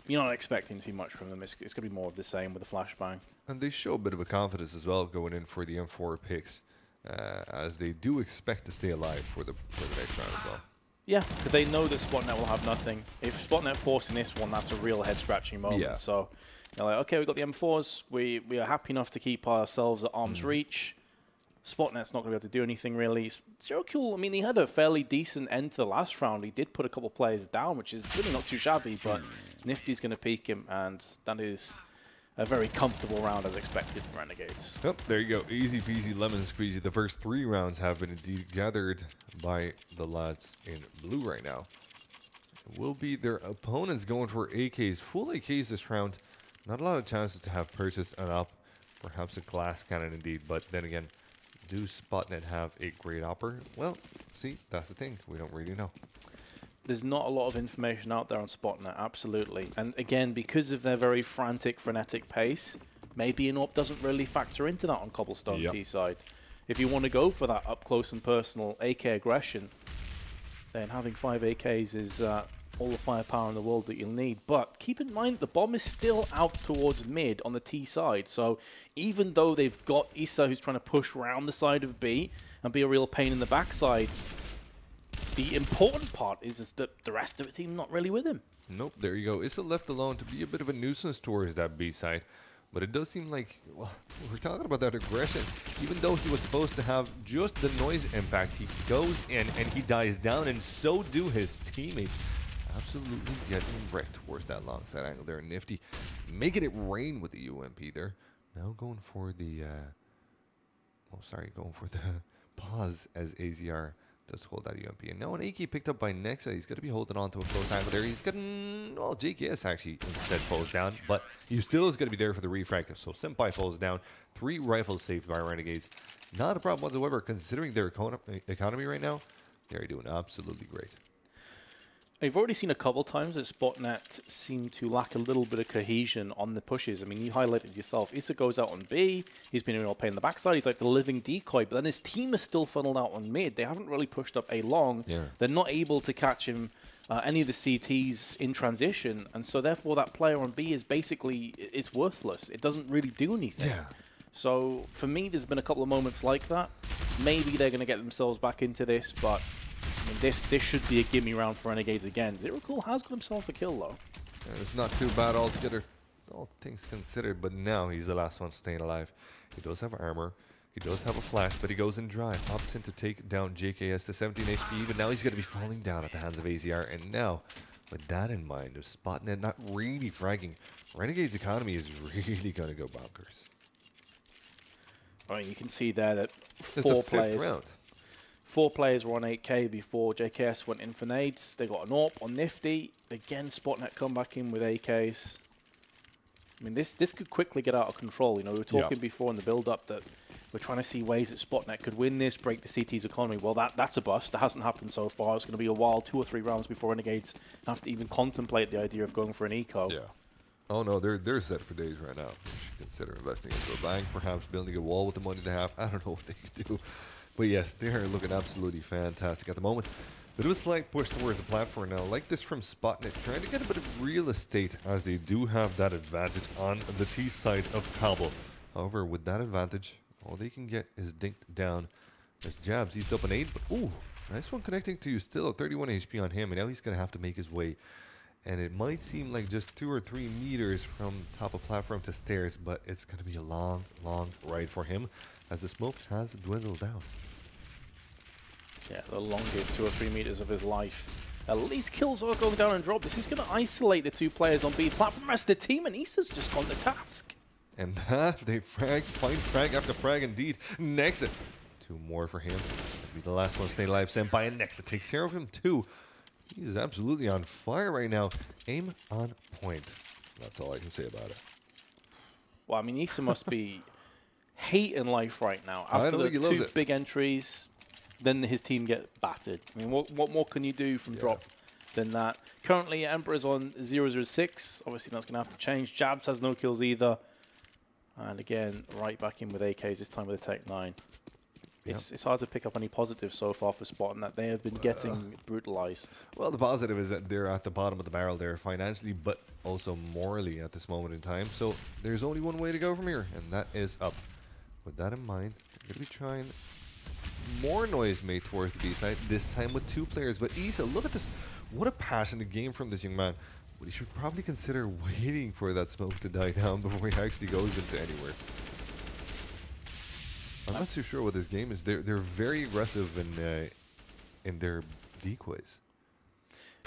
Speaker 5: you're not expecting too much from them. It's going to be more of the same with the flashbang.
Speaker 4: And they show a bit of a confidence as well going in for the M4 picks, as they do expect to stay alive for the next round as well.
Speaker 5: Yeah, because they know that Spotnet will have nothing. If Spotnet forcing this one, that's a real head-scratching moment. Yeah. So they're like, okay, we've got the M4s. We are happy enough to keep ourselves at arm's reach. Spotnet's not going to be able to do anything, really. Zero Cool, I mean, he had a fairly decent end to the last round. He did put a couple players down, which is really not too shabby, but Nifty's going to peek him, and that is a very comfortable round as expected from Renegades.
Speaker 4: Yep, there you go. Easy peasy lemon squeezy. The first 3 rounds have been indeed gathered by the lads in blue right now. It will be their opponents going for AKs. Full AKs this round. Not a lot of chances to have purchased an up. Perhaps a glass cannon indeed. But then again, do Spotnet have a great opper? Well, see, that's the thing. We don't really know.
Speaker 5: There's not a lot of information out there on Spotnet, absolutely. And again, because of their very frantic, frenetic pace, maybe an AWP doesn't really factor into that on Cobblestone T side. If you want to go for that up close and personal AK aggression, then having 5 AKs is all the firepower in the world that you'll need. But keep in mind, the bomb is still out towards mid on the T side. So even though they've got Issa who's trying to push round the side of B and be a real pain in the backside, the important part is that the rest of the team not really with him.
Speaker 4: Nope, there you go. Issa left alone to be a bit of a nuisance towards that B side. But it does seem like, well, we're talking about that aggression. Even though he was supposed to have just the noise impact, he goes in and he dies down, and so do his teammates. Absolutely getting wrecked towards that long side angle there. Nifty making it rain with the UMP there. Now going for the, going for the pause as AZR does hold that UMP. And now an AK picked up by Nexa. He's going to be holding on to a close angle there. He's getting, well, JKS actually instead falls down, but he still is going to be there for the refrag. So Senpai falls down. 3 rifles saved by Renegades. Not a problem whatsoever considering their economy right now. They're doing absolutely great.
Speaker 5: I've already seen a couple times that Spotnet seem to lack a little bit of cohesion on the pushes. I mean, you highlighted yourself. Issa goes out on B. He's been a real pain in the backside. He's like the living decoy. But then his team is still funneled out on mid. They haven't really pushed up A long.
Speaker 4: Yeah.
Speaker 5: They're not able to catch him, any of the CTs in transition. And so therefore that player on B is basically, it's worthless. It doesn't really do anything.
Speaker 4: Yeah.
Speaker 5: So for me, there's been a couple of moments like that. Maybe they're going to get themselves back into this, but I mean, this should be a gimme round for Renegades again. Zero Cool has got himself a kill, though.
Speaker 4: And it's not too bad altogether, all things considered, but now he's the last one staying alive. He does have armor, he does have a flash, but he goes in dry. Opts in to take down JKS to 17 HP, but now he's going to be falling down at the hands of AZR. And now, with that in mind, with Spotnet not really fragging, Renegade's economy is really going to go bonkers.
Speaker 5: I mean, you can see there that
Speaker 4: It's the 5th round.
Speaker 5: 4 players were on 8k before JKS went in for nades. They got an AWP on Nifty. Again, Spotnet come back in with AKs. I mean, this could quickly get out of control. You know, we were talking before in the build-up that we're trying to see ways that Spotnet could win this, break the CT's economy. Well, that's a bust. That hasn't happened so far. It's going to be a while, 2 or 3 rounds before Renegades have to even contemplate the idea of going for an eco.
Speaker 4: Yeah. Oh no, they're set for days right now. They should consider investing into a bank, perhaps building a wall with the money they have. I don't know what they could do. But yes, they are looking absolutely fantastic at the moment. Bit of a slight push towards the platform now. Like this from Spotnet, trying to get a bit of real estate as they do have that advantage on the T side of Cobble. However, with that advantage, all they can get is dinked down as Jabs eats up an 8. But ooh, nice one connecting to you still at 31 HP on him. And now he's going to have to make his way. And it might seem like just 2 or 3 meters from top of platform to stairs, but it's going to be a long, long ride for him as the smoke has dwindled down.
Speaker 5: Yeah, the longest 2 or 3 meters of his life. At least kills are going down and drop. This is going to isolate the 2 players on B platform. The rest of the team, and Issa's just gone to task.
Speaker 4: And that, they find frag after frag indeed. Nexa, 2 more for him. That'll be the last one staying alive. Senpai, and Nexa takes care of him too. He's absolutely on fire right now. Aim on point. That's all I can say about it.
Speaker 5: Well, I mean, Issa must be hating life right now. After the 2 big entries, then his team get battered. I mean, what more can you do from drop than that? Currently, Emperor's on 006. Obviously, that's going to have to change. Jabs has no kills either. And again, right back in with AKs, this time with a Tech 9. It's hard to pick up any positives so far for Spot, and that they have been getting brutalized.
Speaker 4: Well, the positive is that they're at the bottom of the barrel there financially, but also morally at this moment in time. So there's only one way to go from here, and that is up. With that in mind, they're going to be trying more noise made towards the B side, this time with 2 players. But Issa, look at this. What a passionate game from this young man. But he should probably consider waiting for that smoke to die down before he actually goes into anywhere. I'm not too sure what this game is. They're very aggressive in their decoys.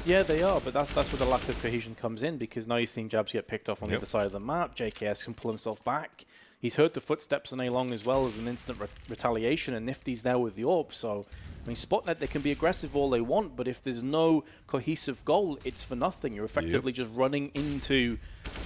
Speaker 5: Yeah, they are, but that's where the lack of cohesion comes in, because now you're seeing jabs get picked off on the other side of the map. JKS can pull himself back. He's heard the footsteps on A-Long as well as an instant retaliation, and Nifty's there with the AWP. So, I mean, Spotnet, they can be aggressive all they want, but if there's no cohesive goal, it's for nothing. You're effectively just running into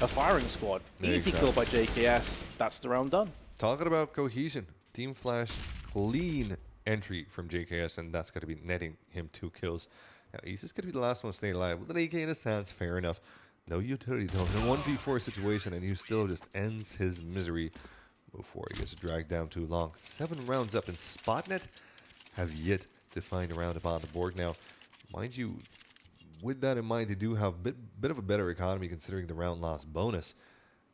Speaker 5: a firing squad. Easy kill by JKS. That's the round done.
Speaker 4: Talking about cohesion, Team Flash, clean entry from JKS, and that's going to be netting him 2 kills. Now, he's just going to be the last one staying alive. With an AK in his hands, fair enough. No utility, though. In a 1v4 situation, and he still just ends his misery before he gets dragged down too long. 7 rounds up, and Spotnet have yet to find a round upon the board. Now, mind you, with that in mind, they do have a bit of a better economy considering the round loss bonus.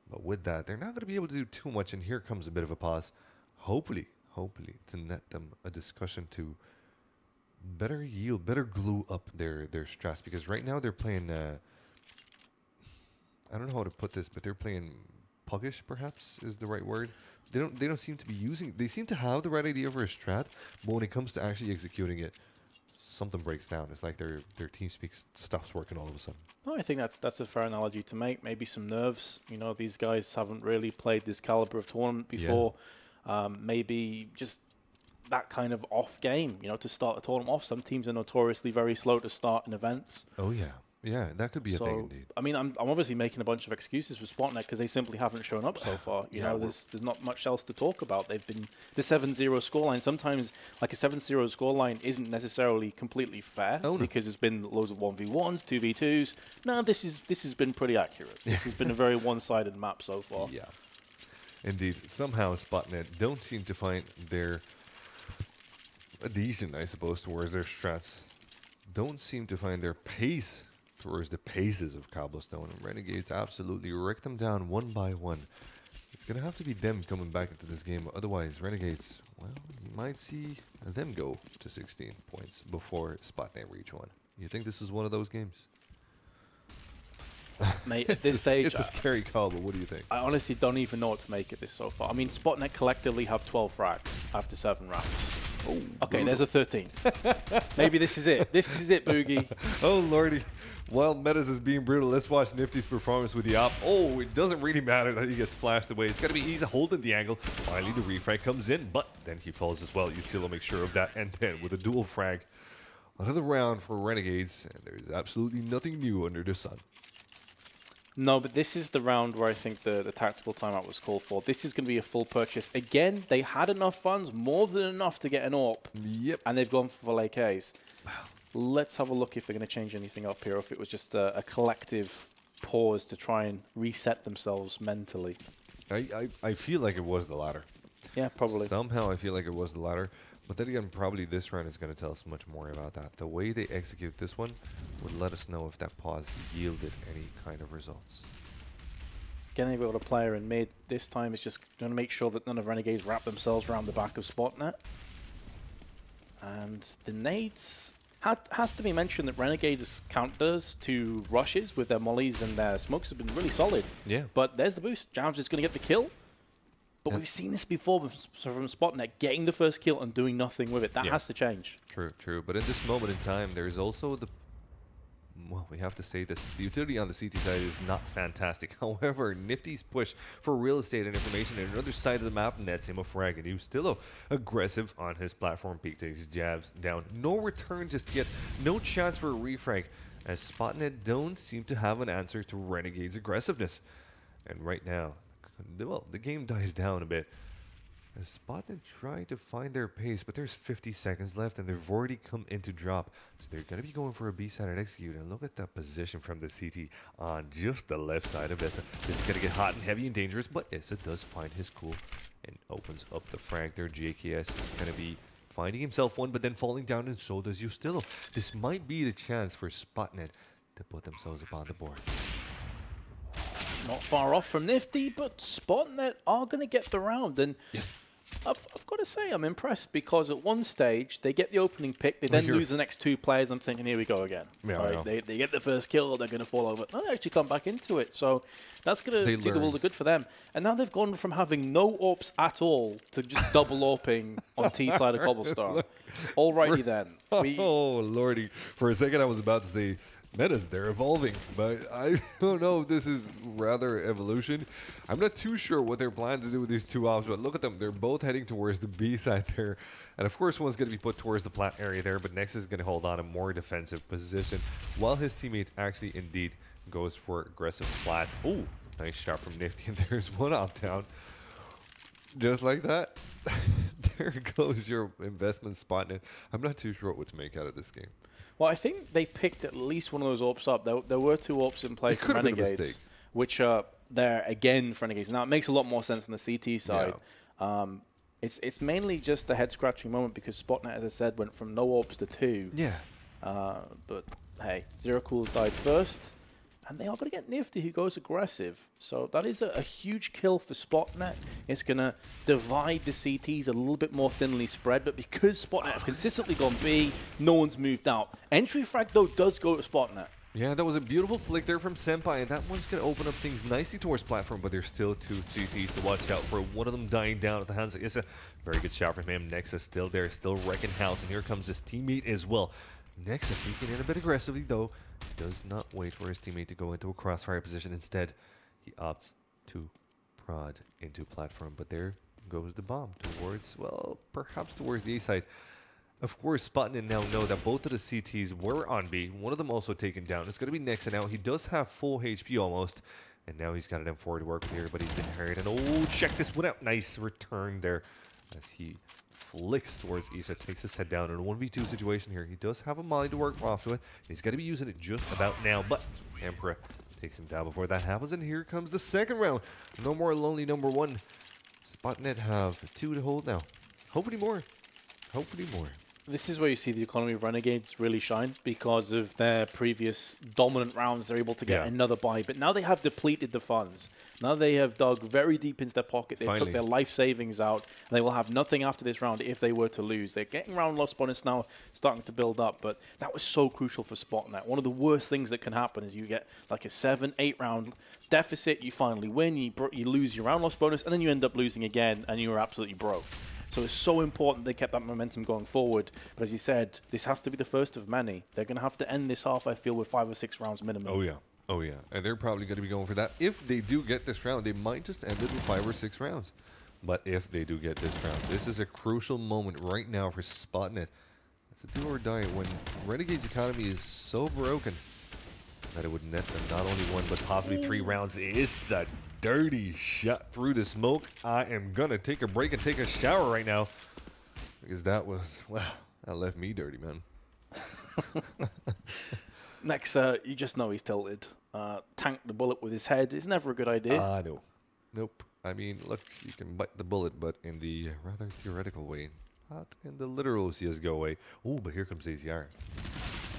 Speaker 4: But with that, they're not going to be able to do too much, and here comes a bit of a pause. Hopefully, to net them a discussion to better yield, better glue up their strats, because right now they're playing, I don't know how to put this, but they're playing puggish, perhaps is the right word. They don't seem to be using, they seem to have the right idea for a strat, but when it comes to actually executing it, something breaks down. It's like their team speak stops working all of a sudden.
Speaker 5: Oh, I think that's a fair analogy to make. Maybe some nerves. You know, these guys haven't really played this caliber of tournament before. Yeah. Maybe just that kind of off game, you know, to start a tournament off. Some teams are notoriously very slow to start in events.
Speaker 4: Oh, yeah. Yeah, that could be a thing indeed.
Speaker 5: I mean, I'm obviously making a bunch of excuses for Spotnet because they simply haven't shown up so far. You know, there's not much else to talk about. They've been the 7-0 scoreline. Sometimes, like a 7-0 scoreline isn't necessarily completely fair because there's been loads of 1v1s, 2v2s. No, this has been pretty accurate. This has been a very one-sided map so far.
Speaker 4: Yeah, indeed. Somehow Spotnet don't seem to find their adhesion, I suppose, towards their strats. Don't seem to find their pace towards the paces of Cobblestone, and Renegades absolutely wreck them down one by one. It's going to have to be them coming back into this game. Otherwise, Renegades, well, you might see them go to 16 points before Spotnet reach 1. You think this is one of those games?
Speaker 5: Mate, at this stage...
Speaker 4: It's a scary call, but what do you think?
Speaker 5: I honestly don't even know what to make of this so far. I mean, Spotnet collectively have 12 frags after 7 rounds. Oh, okay, there's a 13th. Maybe this is it. This is it, Boogie.
Speaker 4: Oh, lordy. While Metas is being brutal, let's watch Nifty's performance with the op. Oh, it doesn't really matter that he gets flashed away. It's got to be easy holding the angle. Finally, the refrag comes in, but then he falls as well. You still will make sure of that. And then with a dual frag, another round for Renegades, and there's absolutely nothing new under the sun.
Speaker 5: No, but this is the round where I think the tactical timeout was called for. This is going to be a full purchase. Again, they had enough funds, more than enough to get an AWP.
Speaker 4: Yep.
Speaker 5: And they've gone for full AKs. Let's have a look if they're going to change anything up here, or if it was just a collective pause to try and reset themselves mentally.
Speaker 4: I feel like it was the latter.
Speaker 5: Yeah, probably.
Speaker 4: Somehow I feel like it was the latter. But then again, probably this round is going to tell us much more about that. The way they execute this one would let us know if that pause yielded any kind of results.
Speaker 5: Again, they've got a player in mid. This time it's just going to make sure that none of Renegades wrap themselves around the back of Spotnet. And the nades... has to be mentioned that Renegades' counters to rushes with their mollies and their smokes have been really solid. Yeah. But there's the boost. Jam's just going to get the kill. But we've seen this before from Spotnet, getting the first kill and doing nothing with it. That has to change.
Speaker 4: True, true. But in this moment in time, there's also the... Well, we have to say this. The utility on the CT side is not fantastic. However, Nifty's push for real estate and information on another side of the map nets him a frag, and he was still aggressive on his platform. Peek takes jabs down. No return just yet. No chance for a refrag, as Spotnet don't seem to have an answer to Renegade's aggressiveness. And right now, well, the game dies down a bit. As Spotnet trying to find their pace, but there's 50 seconds left, and they've already come into drop. So they're going to be going for a B-side at execute. And look at that position from the CT on just the left side of Issa. This is going to get hot and heavy and dangerous, but Issa does find his cool and opens up the frag there. JKS is going to be finding himself one, but then falling down, and so does Justillo. This might be the chance for Spotnet to put themselves upon the board.
Speaker 5: Not far off from Nifty, but Spotnet are going to get the round. And
Speaker 4: yes,
Speaker 5: I've got to say, I'm impressed, because at one stage, they get the opening pick, they then lose the next 2 players. I'm thinking, here we go again. Yeah, right? They get the first kill, they're going to fall over. No, they actually come back into it. So that's going to do the world of good for them. And now they've gone from having no AWPs at all to just double AWPing on T-side of Cobblestone. Alrighty then.
Speaker 4: Oh, lordy. For a second, I was about to say,
Speaker 6: metas, they're evolving, but I don't know if this is rather evolution. I'm not too sure what they're planning to do with these two ops, but look at them. They're both heading towards the B side there. And of course, one's going to be put towards the plat area there, but Nexus is going to hold on a more defensive position, while his teammate actually indeed goes for aggressive plat. Ooh, nice shot from Nifty, and there's one op down. Just like that. There goes your investment Spotnet. I'm not too sure what to make out of this game.
Speaker 5: Well, I think they picked at least one of those AWPs up. There were two AWPs in play for Renegades, which are there again for Renegades. Now, it makes a lot more sense on the CT side. Yeah. It's mainly just the head-scratching moment because Spotnet, as I said, went from no AWPs to 2.
Speaker 6: Yeah.
Speaker 5: But, hey, Zero Cool's died first. And they are going to get Nifty, who goes aggressive. So that is a huge kill for Spotnet. It's going to divide the CTs a little bit more thinly spread. But because Spotnet have consistently gone B, no one's moved out. Entry frag, though, does go to Spotnet.
Speaker 6: Yeah, that was a beautiful flick there from Senpai, and that one's going to open up things nicely towards platform, but there's still two CTs to watch out for. One of them dying down at the hands of Issa. Very good shot from him. Nexus still there, still wrecking house, and here comes his teammate as well. Nexus peeking in a bit aggressively, though. He does not wait for his teammate to go into a crossfire position. Instead, he opts to prod into platform, but there goes the bomb towards, well, perhaps towards the A side. Of course, Spotnet now know that both of the CTs were on B. One of them also taken down. It's going to be Nexus now. He does have full HP almost, and now he's got an M4 to work with here, but he's been hurt. And oh, check this one out. Nice return there as he flicks towards Issa, takes his head down in a 1v2 situation here. He does have a molly to work off with. He's got to be using it just about now, but Emperor takes him down before that happens, and here comes the second round. No more lonely number 1. Spotnet have 2 to hold now. Hopefully more. Hopefully more.
Speaker 5: This is where you see the economy of Renegades really shine because of their previous dominant rounds. They're able to get another buy, but now they have depleted the funds. Now they have dug very deep into their pocket. They took their life savings out, and they will have nothing after this round if they were to lose. They're getting round loss bonus now, starting to build up, but that was so crucial for Spotnet. One of the worst things that can happen is you get like a 7-8 round deficit, you finally win, you lose your round loss bonus, and then you end up losing again, and you're absolutely broke. So it's so important they kept that momentum going forward. But as you said, this has to be the first of many. They're going to have to end this half, I feel, with 5 or 6 rounds minimum.
Speaker 6: Oh, yeah. Oh, yeah. And they're probably going to be going for that. If they do get this round, they might just end it with 5 or 6 rounds. But if they do get this round, this is a crucial moment right now for Spotnet. It's a do or die when Renegade's economy is so broken that it would net them not only 1, but possibly 3 rounds. It's a dirty shot through the smoke. I am going to take a break and take a shower right now because that was, well, that left me dirty, man.
Speaker 5: Next, you just know he's tilted. Tank the bullet with his head is never a good idea.
Speaker 6: No. Nope. I mean, look, you can bite the bullet, but in the rather theoretical way, not in the literal CSGO way. Oh, but here comes AZR.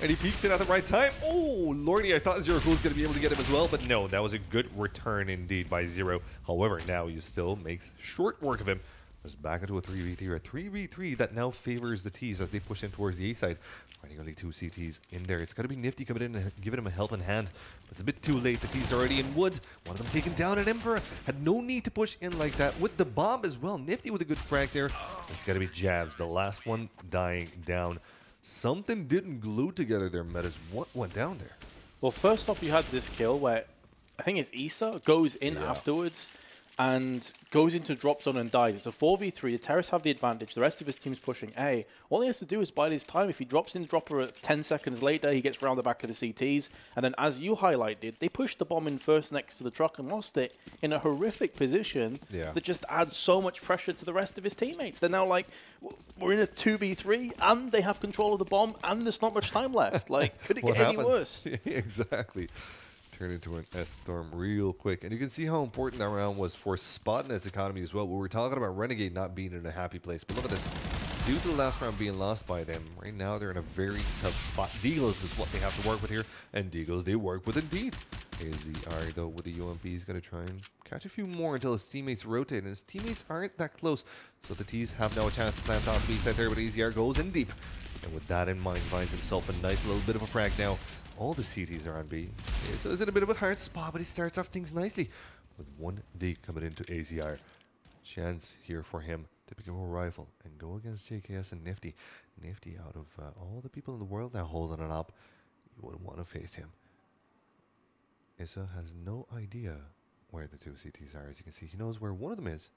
Speaker 6: And he peeks in at the right time. Oh, lordy, I thought Zero Cool was going to be able to get him as well, but no, that was a good return indeed by Zero. However, now you still makes short work of him. It's back into a 3v3, a 3v3 that now favors the T's as they push in towards the A side. Finding only 2 CTs in there. It's got to be Nifty coming in and giving him a helping hand. But it's a bit too late. The T's are already in wood. One of them taken down, and Emperor had no need to push in like that with the bomb as well. Nifty with a good frag there. It's got to be Jabs, the last one dying down. Something didn't glue together their metas. What went down there?
Speaker 5: Well, first off, you had this kill where I think it's Issa goes in afterwards and goes into drop zone and dies. It's a 4v3. The Terrorists have the advantage. The rest of his team's pushing A. All he has to do is bide his time. If he drops in the dropper at 10 seconds later, he gets round the back of the CTs. And then, as you highlighted, they pushed the bomb in first next to the truck and lost it in a horrific position that just adds so much pressure to the rest of his teammates. They're now like, we're in a 2v3, and they have control of the bomb, and there's not much time left. Like, could it get any worse?
Speaker 6: Exactly. Turn into an S-Storm real quick. And you can see how important that round was for Spotnet's economy as well. We were talking about Renegade not being in a happy place. But look at this. Due to the last round being lost by them, right now they're in a very tough spot. Deagles is what they have to work with here. And Deagles they work with indeed. AZR, though, with the UMP is going to try and catch a few more until his teammates rotate. And his teammates aren't that close. So the T's have now a chance to plant off the B side there. But AZR goes in deep. And with that in mind, finds himself a nice little bit of a frag now. All the CTs are on B. Okay, so it's in a bit of a hard spot, but he starts off things nicely. With 1 D coming into AZR. Chance here for him to pick up a rifle and go against JKS and Nifty. Nifty out of all the people in the world now holding it up.
Speaker 4: You wouldn't want to face him. Issa has no idea where the two CTs are. As you can see, he knows where one of them is.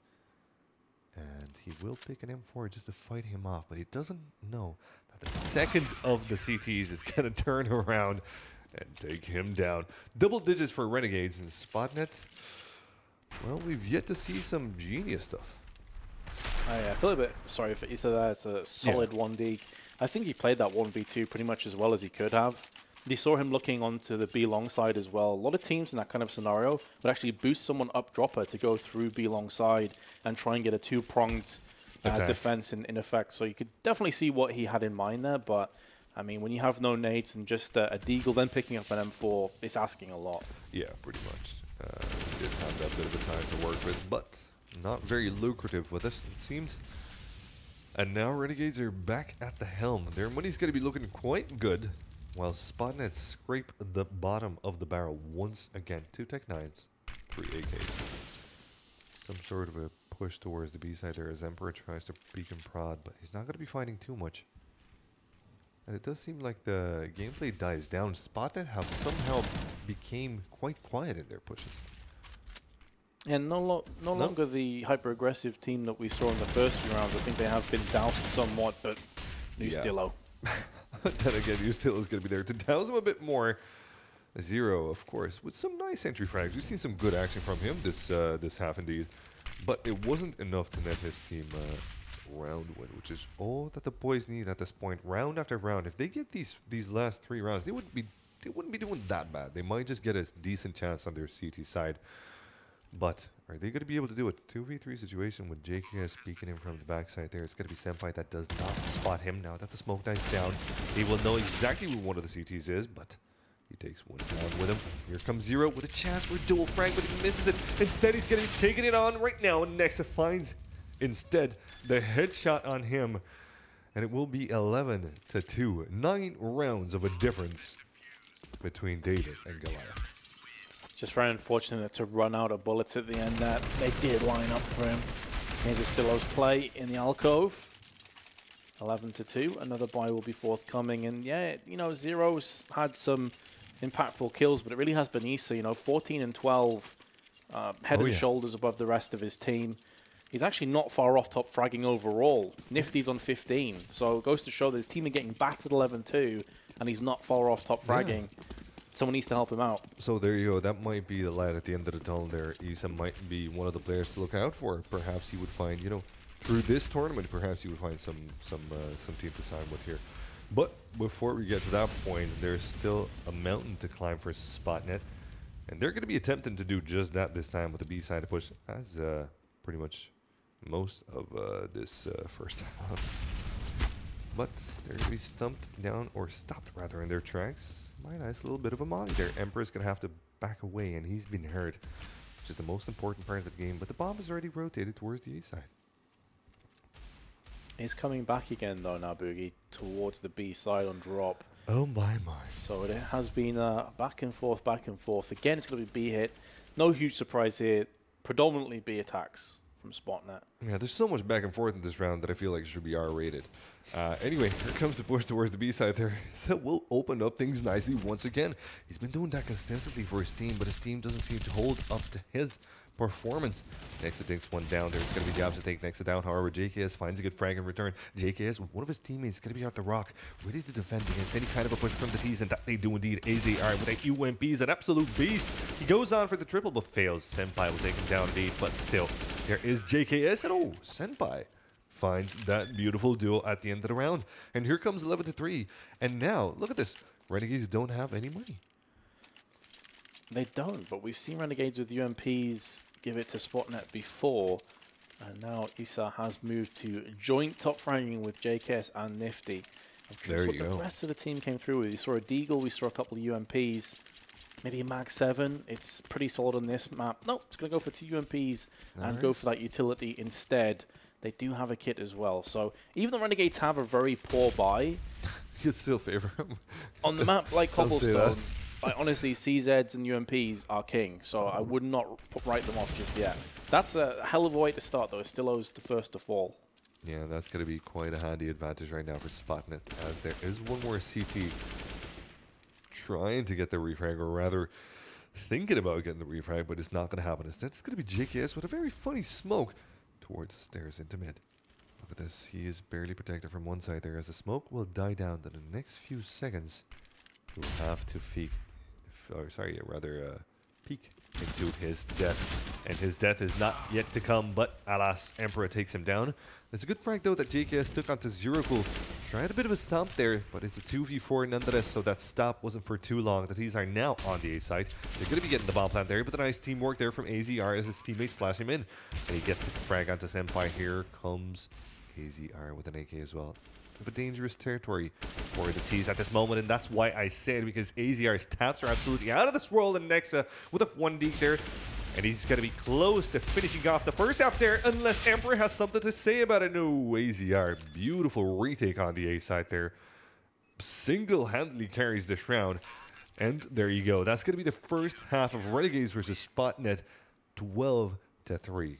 Speaker 4: And he will pick an M4 just to fight him off. But he doesn't know that the second of the CTs is going to turn around and take him down. Double digits for Renegades and Spotnet. Well, we've yet to see some genius stuff.
Speaker 5: I feel a bit sorry for Issa there. It's a solid 1D. I think he played that 1v2 pretty much as well as he could have. You saw him looking onto the B long side as well. A lot of teams in that kind of scenario would actually boost someone up dropper to go through B long side and try and get a two-pronged defense in effect. So you could definitely see what he had in mind there. But, I mean, when you have no nades and just a deagle then picking up an M4, it's asking a lot.
Speaker 4: Yeah, pretty much. Did have that bit of a time to work with, but not very lucrative with us, it seems. And now Renegades are back at the helm. Their money's going to be looking quite good, while Spotnet scrape the bottom of the barrel once again. 2 Tech 9s, 3 AKs. Some sort of a push towards the B side there as Emperor tries to peek and prod, but he's not going to be finding too much. And it does seem like the gameplay dies down. Spotnet have somehow became quite quiet in their pushes.
Speaker 5: And no longer the hyper-aggressive team that we saw in the first few rounds. I think they have been doused somewhat, but Nustillo.
Speaker 4: Then again, Nustillo is going to be there to douse him a bit more. Zero, of course, with some nice entry frags. We've seen some good action from him this half indeed. But it wasn't enough to net his team round win, which is all that the boys need at this point. Round after round. If they get these last 3 rounds, they wouldn't be doing that bad. They might just get a decent chance on their CT side. But are they going to be able to do a 2v3 situation with JKS peeking in from the backside there? It's going to be Senpai that does not spot him. Now that the smoke dies down, he will know exactly where one of the CTs is, but he takes one down with him. Here comes Zero with a chance for a dual frag, but he misses it. Instead, he's going to be taking it on right now. Nexa finds instead the headshot on him, and it will be 11-2. 9 rounds of a difference between David and Goliath.
Speaker 5: Just very unfortunate to run out of bullets at the end there. They did line up for him. Here's Estillo's play in the alcove. 11-2. Another buy will be forthcoming. And yeah, you know, Zero's had some impactful kills, but it really has been Issa. You know, 14 and 12, head and shoulders above the rest of his team. He's actually not far off top fragging overall. Nifty's on 15. So it goes to show that his team are getting battered 11-2, and he's not far off top fragging. Someone needs to help him out.
Speaker 4: So there you go. That might be the light at the end of the tunnel there. Issa might be one of the players to look out for. Perhaps he would find, you know, through this tournament, perhaps he would find some team to sign with here. But before we get to that point, there's still a mountain to climb for Spotnet. And they're going to be attempting to do just that this time with the B side to push, as pretty much most of this first half. But they're going to be stumped down, or stopped rather, in their tracks. My nice little bit of a molly there. Emperor's going to have to back away, and he's been hurt, which is the most important part of the game. But the bomb is already rotated towards the A side.
Speaker 5: He's coming back again, though, now, Boogie, towards the B side on drop.
Speaker 4: Oh, my.
Speaker 5: So it has been back and forth, back and forth. Again, it's going to be B hit. No huge surprise here. Predominantly B attacks from Spotnet.
Speaker 4: Yeah, there's so much back and forth in this round that I feel like it should be R-rated. Anyway, here comes the push towards the B side there. So we'll open up things nicely once again. He's been doing that consistently for his team, but his team doesn't seem to hold up to his performance. Nexa takes one down there. It's going to be Gabs to take Nexa down. However, JKS finds a good frag in return. JKS, with one of his teammates, is going to be out the rock, ready to defend against any kind of a push from the T's, and that they do indeed. AZR with that UMP is an absolute beast. He goes on for the triple, but fails. Senpai will take him down indeed, but still, there is JKS, and oh, Senpai finds that beautiful duel at the end of the round. And here comes 11-3. And now, look at this. Renegades don't have any money.
Speaker 5: They don't, but we've seen Renegades with UMPs give it to Spotnet before. And now Issa has moved to joint top fragging with JKS and Nifty.
Speaker 4: There you go.
Speaker 5: The rest of the team came through with. You saw a Deagle, we saw a couple of UMPs. Maybe a Mag 7. It's pretty solid on this map. No, it's going to go for 2 UMPs and go for that utility instead. They do have a kit as well. So even though Renegades have a very poor buy,
Speaker 4: you still favor them.
Speaker 5: On the map like Cobblestone, honestly, CZs and UMPs are king. So I would not write them off just yet. That's a hell of a way to start, though. Estillo's the first to fall.
Speaker 4: Yeah, that's going to be quite a handy advantage right now for Spotnet, as there is one more CT
Speaker 6: trying to get the refrag, or rather thinking about getting the refrag, but it's not going to happen. Instead, it's going to be JKS with a very funny smoke towards the stairs into mid. Look at this. He is barely protected from one side there, as the smoke will die down in the next few seconds. He'll have to peek into his death. And his death is not yet to come, but alas, Emperor takes him down. It's a good frag, though, that JKS took onto Zero Cool. Tried a bit of a stomp there, but it's a 2v4 nonetheless, so that stop wasn't for too long. The T's are now on the A side. They're going to be getting the bomb plant there, but the nice teamwork there from AZR as his teammates flash him in. And he gets the frag onto Senpai. Here comes AZR with an AK as well. Of a dangerous territory for the T's at this moment, and that's why I said, because AZR's taps are absolutely out of this world, and Nexa with a 1D there, and he's going to be close to finishing off the first half there, unless Emperor has something to say about it. No, AZR, beautiful retake on the A side there, single-handedly carries this round, and there you go. That's going to be the first half of Renegades versus Spotnet, 12-3.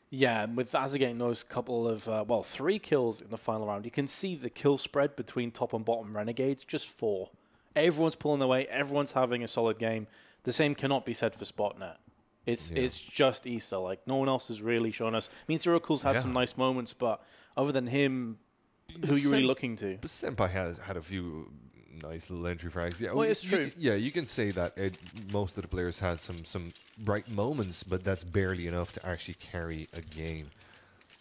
Speaker 5: Yeah, and with Azza getting those couple of, 3 kills in the final round, you can see the kill spread between top and bottom Renegades, just 4. Everyone's pulling their weight, everyone's having a solid game. The same cannot be said for Spotnet. It's just Issa. Like, no one else has really shown us. I mean, Zero Cool's had some nice moments, but other than him, who are you really looking to?
Speaker 6: But Senpai has had a few nice little entry frags. Yeah,
Speaker 5: well, it's true.
Speaker 6: You can say that most of the players had some bright moments, but that's barely enough to actually carry a game.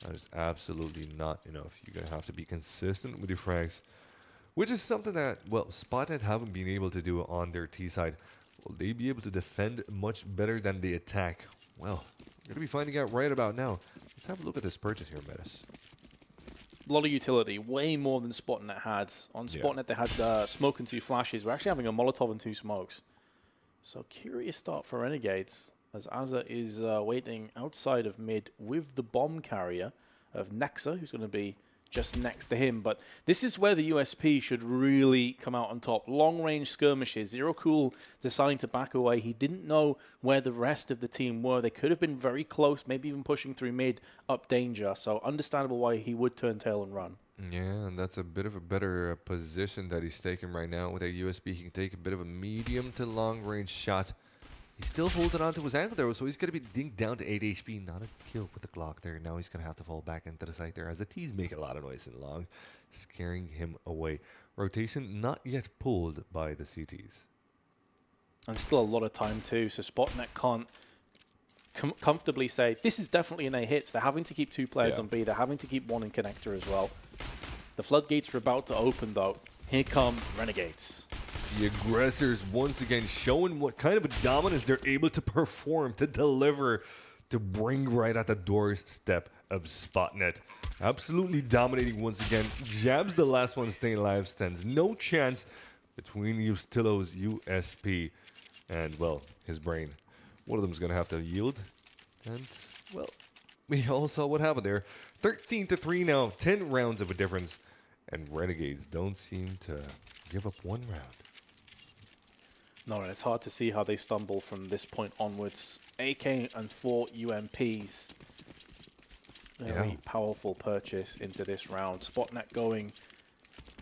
Speaker 6: That is absolutely not enough. You're going to have to be consistent with your frags, which is something that, well, Spotnet haven't been able to do on their T side. Will they be able to defend much better than they attack? Well, we're going to be finding out right about now. Let's have a look at this purchase here, Metis.
Speaker 5: A lot of utility, way more than Spotnet had. On Spotnet, they had smoke and 2 flashes. We're actually having a Molotov and 2 smokes. So, curious start for Renegades, as Azza is waiting outside of mid with the bomb carrier of Nexa, who's going to be just next to him. But this is where the USP should really come out on top. Long-range skirmishes. Zero Cool deciding to back away. He didn't know where the rest of the team were. They could have been very close, maybe even pushing through mid up danger. So understandable why he would turn tail and run.
Speaker 6: Yeah, and that's a bit of a better position that he's taking right now. With a USB, he can take a bit of a medium to long-range shot. He's still holding on to his ankle there, so he's going to be dinked down to 8 HP. Not a kill with the Glock there. Now he's going to have to fall back into the site there, as the T's make a lot of noise in long, scaring him away. Rotation not yet pulled by the CTs.
Speaker 5: And still a lot of time too, so Spotnet can't comfortably say, this is definitely an A hits. They're having to keep 2 players on B. They're having to keep 1 in connector as well. The floodgates are about to open though. Here come Renegades.
Speaker 6: The aggressors once again showing what kind of a dominance they're able to perform, to deliver, to bring right at the doorstep of Spotnet. Absolutely dominating once again. Jabs the last one staying alive, stands no chance between Justilo's USP and, well, his brain. One of them's going to have to yield. And, well, we all saw what happened there. 13-3 now, 10 rounds of a difference. And Renegades don't seem to give up 1 round.
Speaker 5: No, and it's hard to see how they stumble from this point onwards. AK and 4 UMPs. Very powerful purchase into this round. Spotnet going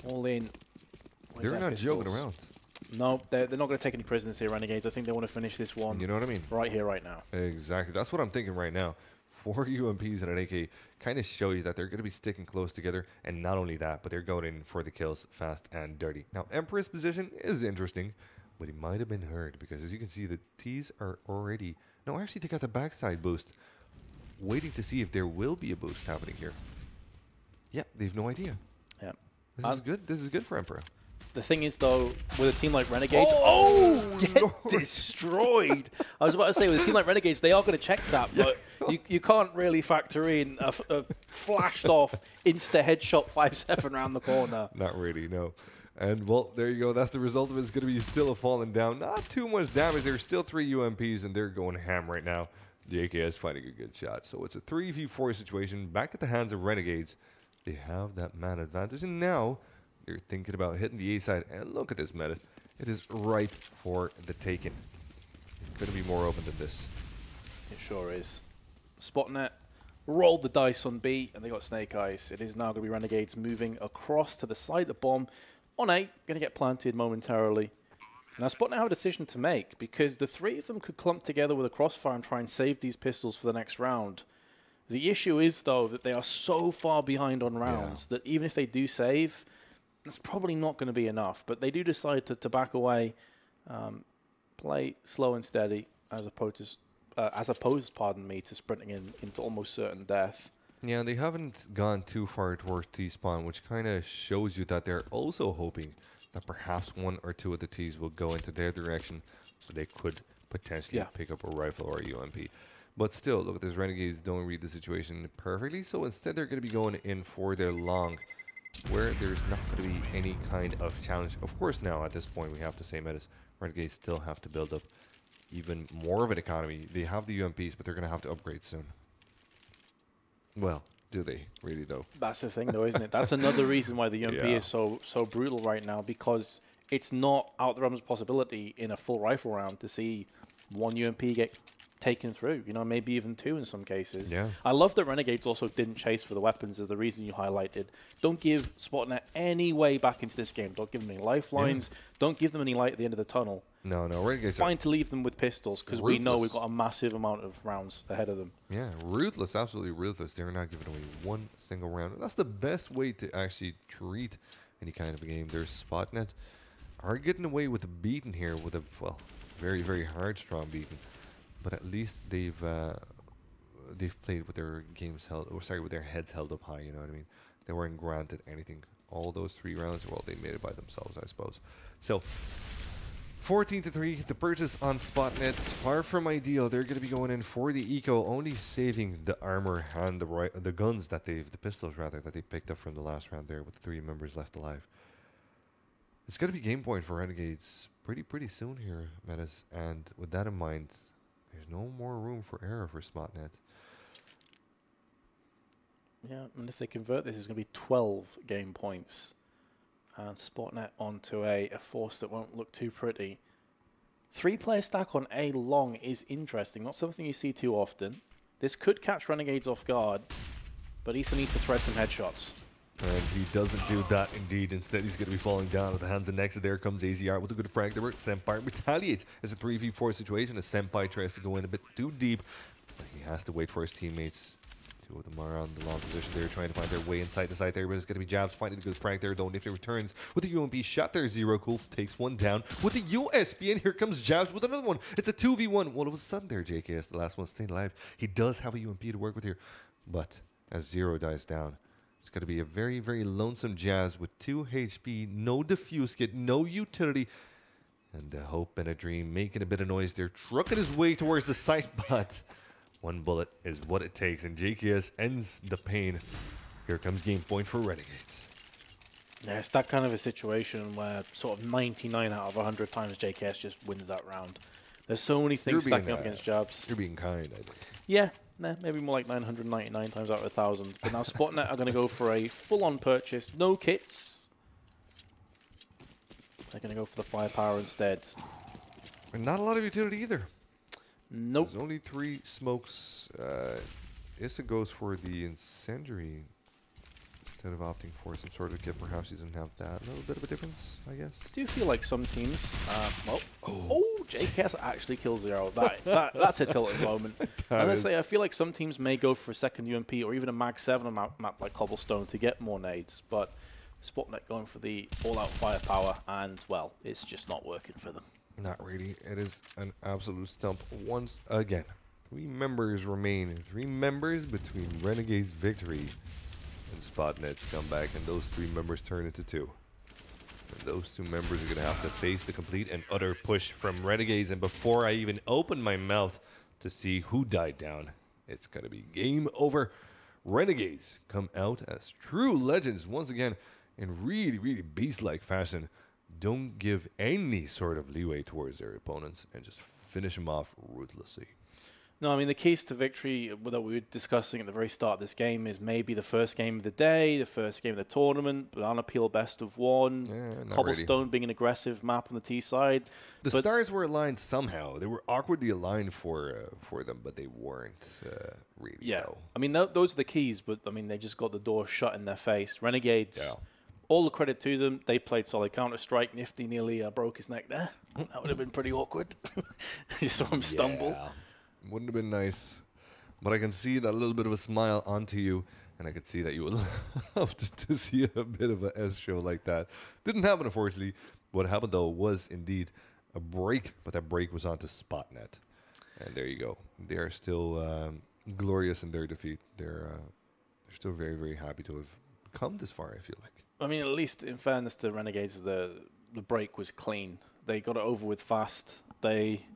Speaker 5: all in.
Speaker 6: They're not
Speaker 5: pistols.
Speaker 6: joking around.
Speaker 5: No, they're not going to take any prisoners here, Renegades. I think they want to finish this one.
Speaker 6: You know what I mean?
Speaker 5: Right here, right now.
Speaker 6: Exactly. That's what I'm thinking right now. 4 UMPs and an AK kind of show you that they're going to be sticking close together. And not only that, but they're going in for the kills fast and dirty. Now, Emperor's position is interesting, but he might have been heard because, as you can see, the T's are already... No, actually, they got the backside boost. Waiting to see if there will be a boost happening here. Yeah, they have no idea.
Speaker 5: Yeah.
Speaker 6: This is good. This is good for Emperor.
Speaker 5: The thing is, though, with a team like Renegades...
Speaker 6: Get
Speaker 5: destroyed! I was about to say, with a team like Renegades, they are going to check that, but you can't really factor in a flashed off insta-headshot 5-7 around the corner.
Speaker 6: Not really, no. And, well, there you go. That's the result of it. It's going to be still a falling down. Not too much damage. There's still 3 UMPs, and they're going ham right now. The AKS finding a good shot. So it's a 3v4 situation. Back at the hands of Renegades. They have that man advantage. And now they're thinking about hitting the A side. And look at this meta. It is ripe for the taking. Couldn't be more open than this.
Speaker 5: It sure is. Spotnet rolled the dice on B, and they got Snake Eyes. It is now going to be Renegades moving across to the side. The bomb on A, going to get planted momentarily. Now, Spotnet have a decision to make, because the three of them could clump together with a crossfire and try and save these pistols for the next round. The issue is, though, that they are so far behind on rounds that even if they do save, that's probably not going to be enough. But they do decide to back away, play slow and steady, as opposed, pardon me, to sprinting into almost certain death.
Speaker 6: Yeah, they haven't gone too far towards T-spawn, which kind of shows you that they're also hoping that perhaps one or two of the Ts will go into their direction, so they could potentially pick up a rifle or a UMP. But still, look at this. Renegades don't read the situation perfectly, so instead they're going to be going in for their long, where there's not going to be any kind of challenge. Of course, now at this point we have to say, Metis, Renegades still have to build up even more of an economy. They have the UMPs, but they're going to have to upgrade soon. Well, do they really, though?
Speaker 5: That's the thing, though, isn't it? That's another reason why the UMP is so brutal right now, because it's not out of the realms of possibility in a full rifle round to see one UMP get taken through, you know, maybe even two in some cases.
Speaker 6: Yeah.
Speaker 5: I love that Renegades also didn't chase for the weapons, as the reason you highlighted. Don't give Spotnet any way back into this game. Don't give them any lifelines. Don't give them any light at the end of the tunnel.
Speaker 6: No, Renegades
Speaker 5: fine to leave them with pistols, because we know we've got a massive amount of rounds ahead of them.
Speaker 6: Yeah, ruthless, absolutely ruthless. They're not giving away one single round. That's the best way to actually treat any kind of a game. Their Spotnet are getting away with a beating here, with a, well, very, very hard, strong beating. But at least they've played with their games held, or sorry, with their heads held up high. You know what I mean? They weren't granted anything. All those 3 rounds, well, they made it by themselves, I suppose. So, 14-3, the purchase on Spotnet, far from ideal. They're going to be going in for the eco, only saving the armor and the guns that the pistols rather, that they picked up from the last round there, with 3 members left alive. It's going to be game point for Renegades pretty soon here, Metis. And with that in mind, there's no more room for error for Spotnet.
Speaker 5: Yeah, and if they convert this, it's going to be 12 game points. And Spotnet onto a force that won't look too pretty. 3-player stack on A long is interesting. Not something you see too often. This could catch Renegades off guard, but Issa needs to thread some headshots.
Speaker 6: And he doesn't do that, indeed. Instead, he's going to be falling down at the hands of Nexa. There comes AZR with a good frag there. Senpai retaliates. It's a 3v4 situation as Senpai tries to go in a bit too deep. But he has to wait for his teammates. 2 of them are on the long position. They're trying to find their way inside the site there, but it's going to be Jabs finding the good frag there. Though Nifty returns with the UMP shot there. Zero Cool takes one down with the USP, and here comes Jabs with another one. It's a 2v1. All of a sudden there, JKS, the last one staying alive. He does have a UMP to work with here, but as Zero dies down, it's going to be a very, very lonesome Jazz with 2 HP, no defuse kit, no utility, and a hope and a dream making a bit of noise there, trucking his way towards the site, but 1 bullet is what it takes, and JKS ends the pain. Here comes game point for Renegades.
Speaker 5: Yeah, it's that kind of a situation where sort of 99 out of 100 times JKS just wins that round. There's so many things stacking up against Jabs.
Speaker 6: You're being kind, I think.
Speaker 5: Yeah. Nah, maybe more like 999 times out of 1,000. But now Spotnet are going to go for a full-on purchase. No kits. They're going to go for the firepower instead.
Speaker 6: And not a lot of utility either.
Speaker 5: Nope.
Speaker 6: There's only 3 smokes. Issa goes for the incendiary instead of opting for some sort of kit. Perhaps he doesn't have that. A little bit of a difference, I guess.
Speaker 5: I do feel like some teams... JKS actually kills Zero. That's a tilted moment. Honestly, I feel like some teams may go for a second UMP or even a Mag 7 map like Cobblestone to get more nades, but Spotnet going for the all-out firepower, and, well, it's just not working for them.
Speaker 6: Not really. It is an absolute stump once again. 3 members remain. 3 members between Renegade's victory and Spotnet's comeback, and those 3 members turn into 2. And those 2 members are going to have to face the complete and utter push from Renegades. And before I even open my mouth to see who died down, it's going to be game over. Renegades come out as true legends once again in really, really beast-like fashion. Don't give any sort of leeway towards their opponents and just finish them off ruthlessly.
Speaker 5: No, I mean, the keys to victory that we were discussing at the very start of this game is maybe the first game of the day, the first game of the tournament, Banana Peel best of 1, Cobblestone really being an aggressive map on the T side.
Speaker 6: The stars were aligned somehow. They were awkwardly aligned for them, but they weren't really.
Speaker 5: Yeah, I mean, those are the keys, but I mean, they just got the door shut in their face. Renegades... Yeah. all the credit to them. They played solid Counter-Strike. Nifty nearly broke his neck there. That would have been pretty awkward. You saw him stumble.
Speaker 6: Yeah. Wouldn't have been nice. But I can see that little bit of a smile onto you, and I could see that you would love to see a bit of a S show like that. Didn't happen, unfortunately. What happened, though, was indeed a break, but that break was onto Spotnet. And there you go. They are still glorious in their defeat. They're still very, very happy to have come this far, I feel like.
Speaker 5: I mean, at least in fairness to Renegades, the break was clean. They got it over with fast. They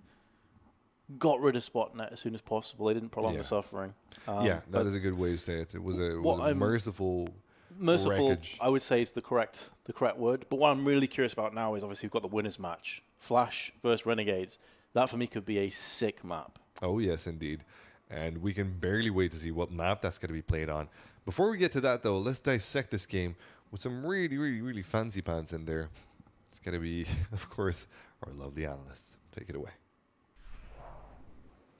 Speaker 5: got rid of Spotnet as soon as possible. They didn't prolong the suffering.
Speaker 6: That is a good way to say it. It was a merciful wreckage.
Speaker 5: I would say is the correct word. But what I'm really curious about now is obviously we've got the winners match. Flash versus Renegades. That for me could be a sick map.
Speaker 6: Oh, yes, indeed. And we can barely wait to see what map that's going to be played on. Before we get to that, though, let's dissect this game with some really, really, really fancy pants in there. It's going to be, of course, our lovely analysts. Take it away.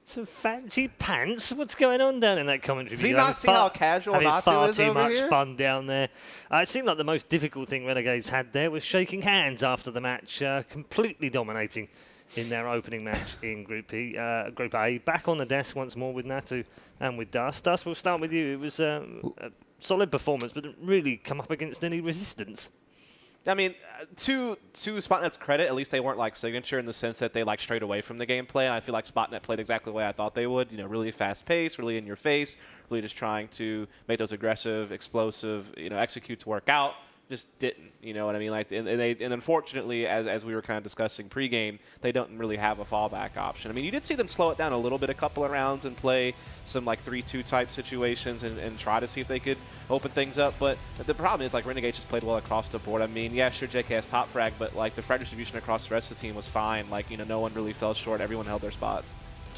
Speaker 1: Some fancy pants? What's going on down in that commentary?
Speaker 3: Does he not see how casual Natsu
Speaker 1: far
Speaker 3: is
Speaker 1: too
Speaker 3: over
Speaker 1: much
Speaker 3: here?
Speaker 1: fun down there. It seemed like the most difficult thing Renegades had there was shaking hands after the match, completely dominating in their opening match in Group A. Back on the desk once more with Natu and with Dust. Dust, we'll start with you. It was a solid performance, but didn't really come up against any resistance.
Speaker 3: I mean, to Spotnet's credit, at least they weren't like Signature in the sense that they like strayed away from the gameplay. And I feel like Spotnet played exactly the way I thought they would. You know, really fast pace, really in your face, really just trying to make those aggressive, explosive, executes work out. Just didn't, you know what I mean? Like, and unfortunately, as we were kind of discussing pregame, they don't really have a fallback option. I mean, you did see them slow it down a little bit, a couple of rounds, and play some like 3-2 type situations and try to see if they could open things up. But the problem is, like, Renegades just played well across the board. I mean, yeah, sure, JK has top frag, but like the frag distribution across the rest of the team was fine. Like, no one really fell short. Everyone held their spots.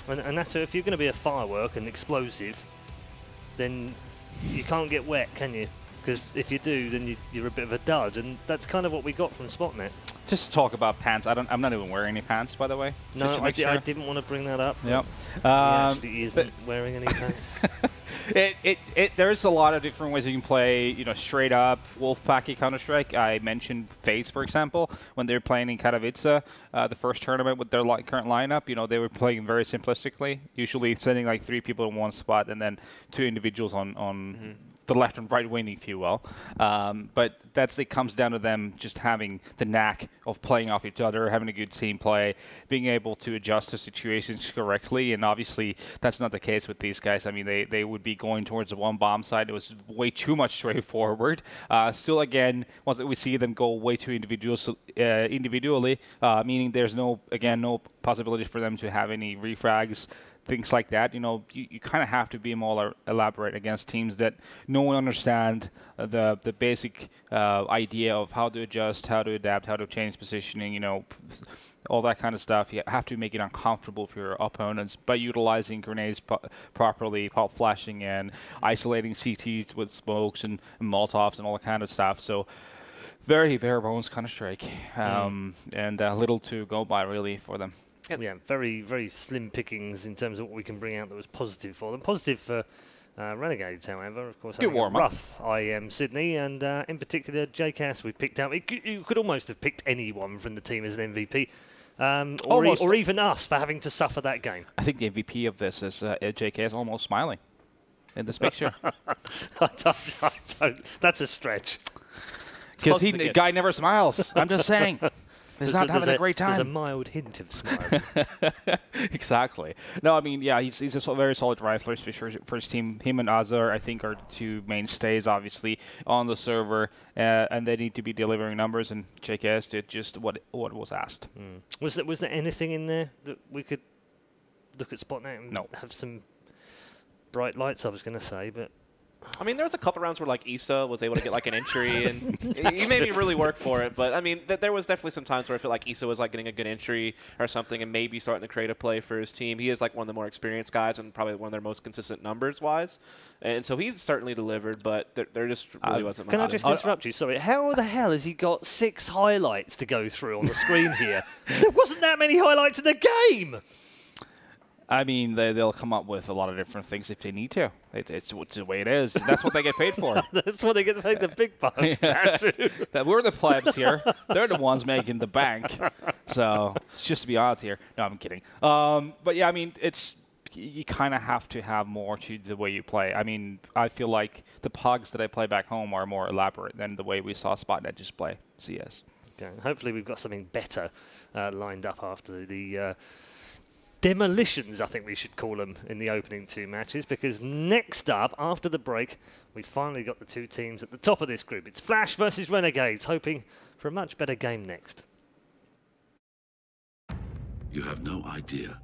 Speaker 1: And that's if you're going to be a firework and explosive, then you can't get wet, can you? Because if you do, then you're a bit of a dud, and that's kind of what we got from Spotnet.
Speaker 2: Just to talk about pants, I'm not even wearing any pants, by the way.
Speaker 1: No, I didn't want to bring that up.
Speaker 2: Yep.
Speaker 1: He actually isn't wearing any pants.
Speaker 2: There's a lot of different ways you can play, straight up Wolfpacky Counter-Strike. I mentioned FaZe, for example, when they were playing in Katowice, the first tournament with their current lineup. They were playing very simplistically, usually sending like 3 people in one spot and then 2 individuals on the left and right wing, if you will. But it comes down to them just having the knack of playing off each other, having a good team play, being able to adjust to situations correctly. And obviously, that's not the case with these guys. I mean, they would be going towards the one bomb side. It was way too much straightforward. Still, again, once we see them go way too individually, meaning there's no possibility for them to have any refrags, things like that. You kind of have to be more elaborate against teams that no one understand the basic idea of how to adjust, how to adapt, how to change positioning, all that kind of stuff. You have to make it uncomfortable for your opponents by utilizing grenades properly, pop flashing and isolating CTs with smokes and Molotovs and all that kind of stuff. So very bare bones Counter-Strike, and little to go by really for them.
Speaker 1: Yeah, very, very slim pickings in terms of what we can bring out that was positive for them. Positive for Renegades, however, of course,
Speaker 2: good warm-up.
Speaker 1: Rough IM Sydney, and in particular, JCAS we picked out. You could almost have picked anyone from the team as an MVP, or even us for having to suffer that game.
Speaker 2: I think the MVP of this is JKS almost smiling in this picture.
Speaker 1: I don't, that's a stretch.
Speaker 2: Because the guy never smiles. I'm just saying. He's not having a great time.
Speaker 1: There's a mild hint of smiling.
Speaker 2: Exactly. No, I mean, yeah, he's a very solid rifler for his team. Him and Azar, I think, are 2 mainstays, obviously, on the server, and they need to be delivering numbers, and JKS did just what was asked.
Speaker 1: Was there anything in there that we could look at Spotnet and have some bright lights, I was going to say, but...
Speaker 3: I mean, there was a couple rounds where, like, Issa was able to get, like, an entry, and he made me really work for it. But, I mean, there was definitely some times where I feel like Issa was, like, getting a good entry or something and maybe starting to create a play for his team. He is, like, one of the more experienced guys and probably one of their most consistent numbers-wise. And so he's certainly delivered, but there just really wasn't much.
Speaker 1: Can I just interrupt you? Sorry. How the hell has he got 6 highlights to go through on the screen here? There wasn't that many highlights in the game!
Speaker 2: I mean, they'll come up with a lot of different things if they need to. It's the way it is. That's what they get paid for.
Speaker 1: That's what they get paid, the big bucks.
Speaker 2: That we're the plebs here. They're the ones making the bank. So it's just to be honest here. No, I'm kidding. But yeah, I mean, you kind of have to have more to the way you play. I mean, I feel like the pugs that I play back home are more elaborate than the way we saw Spotnet just play CS.
Speaker 1: Okay. Hopefully we've got something better lined up after the demolitions, I think we should call them, in the opening 2 matches, because next up, after the break, we finally got the 2 teams at the top of this group. It's Flash versus Renegades, hoping for a much better game next.
Speaker 7: You have no idea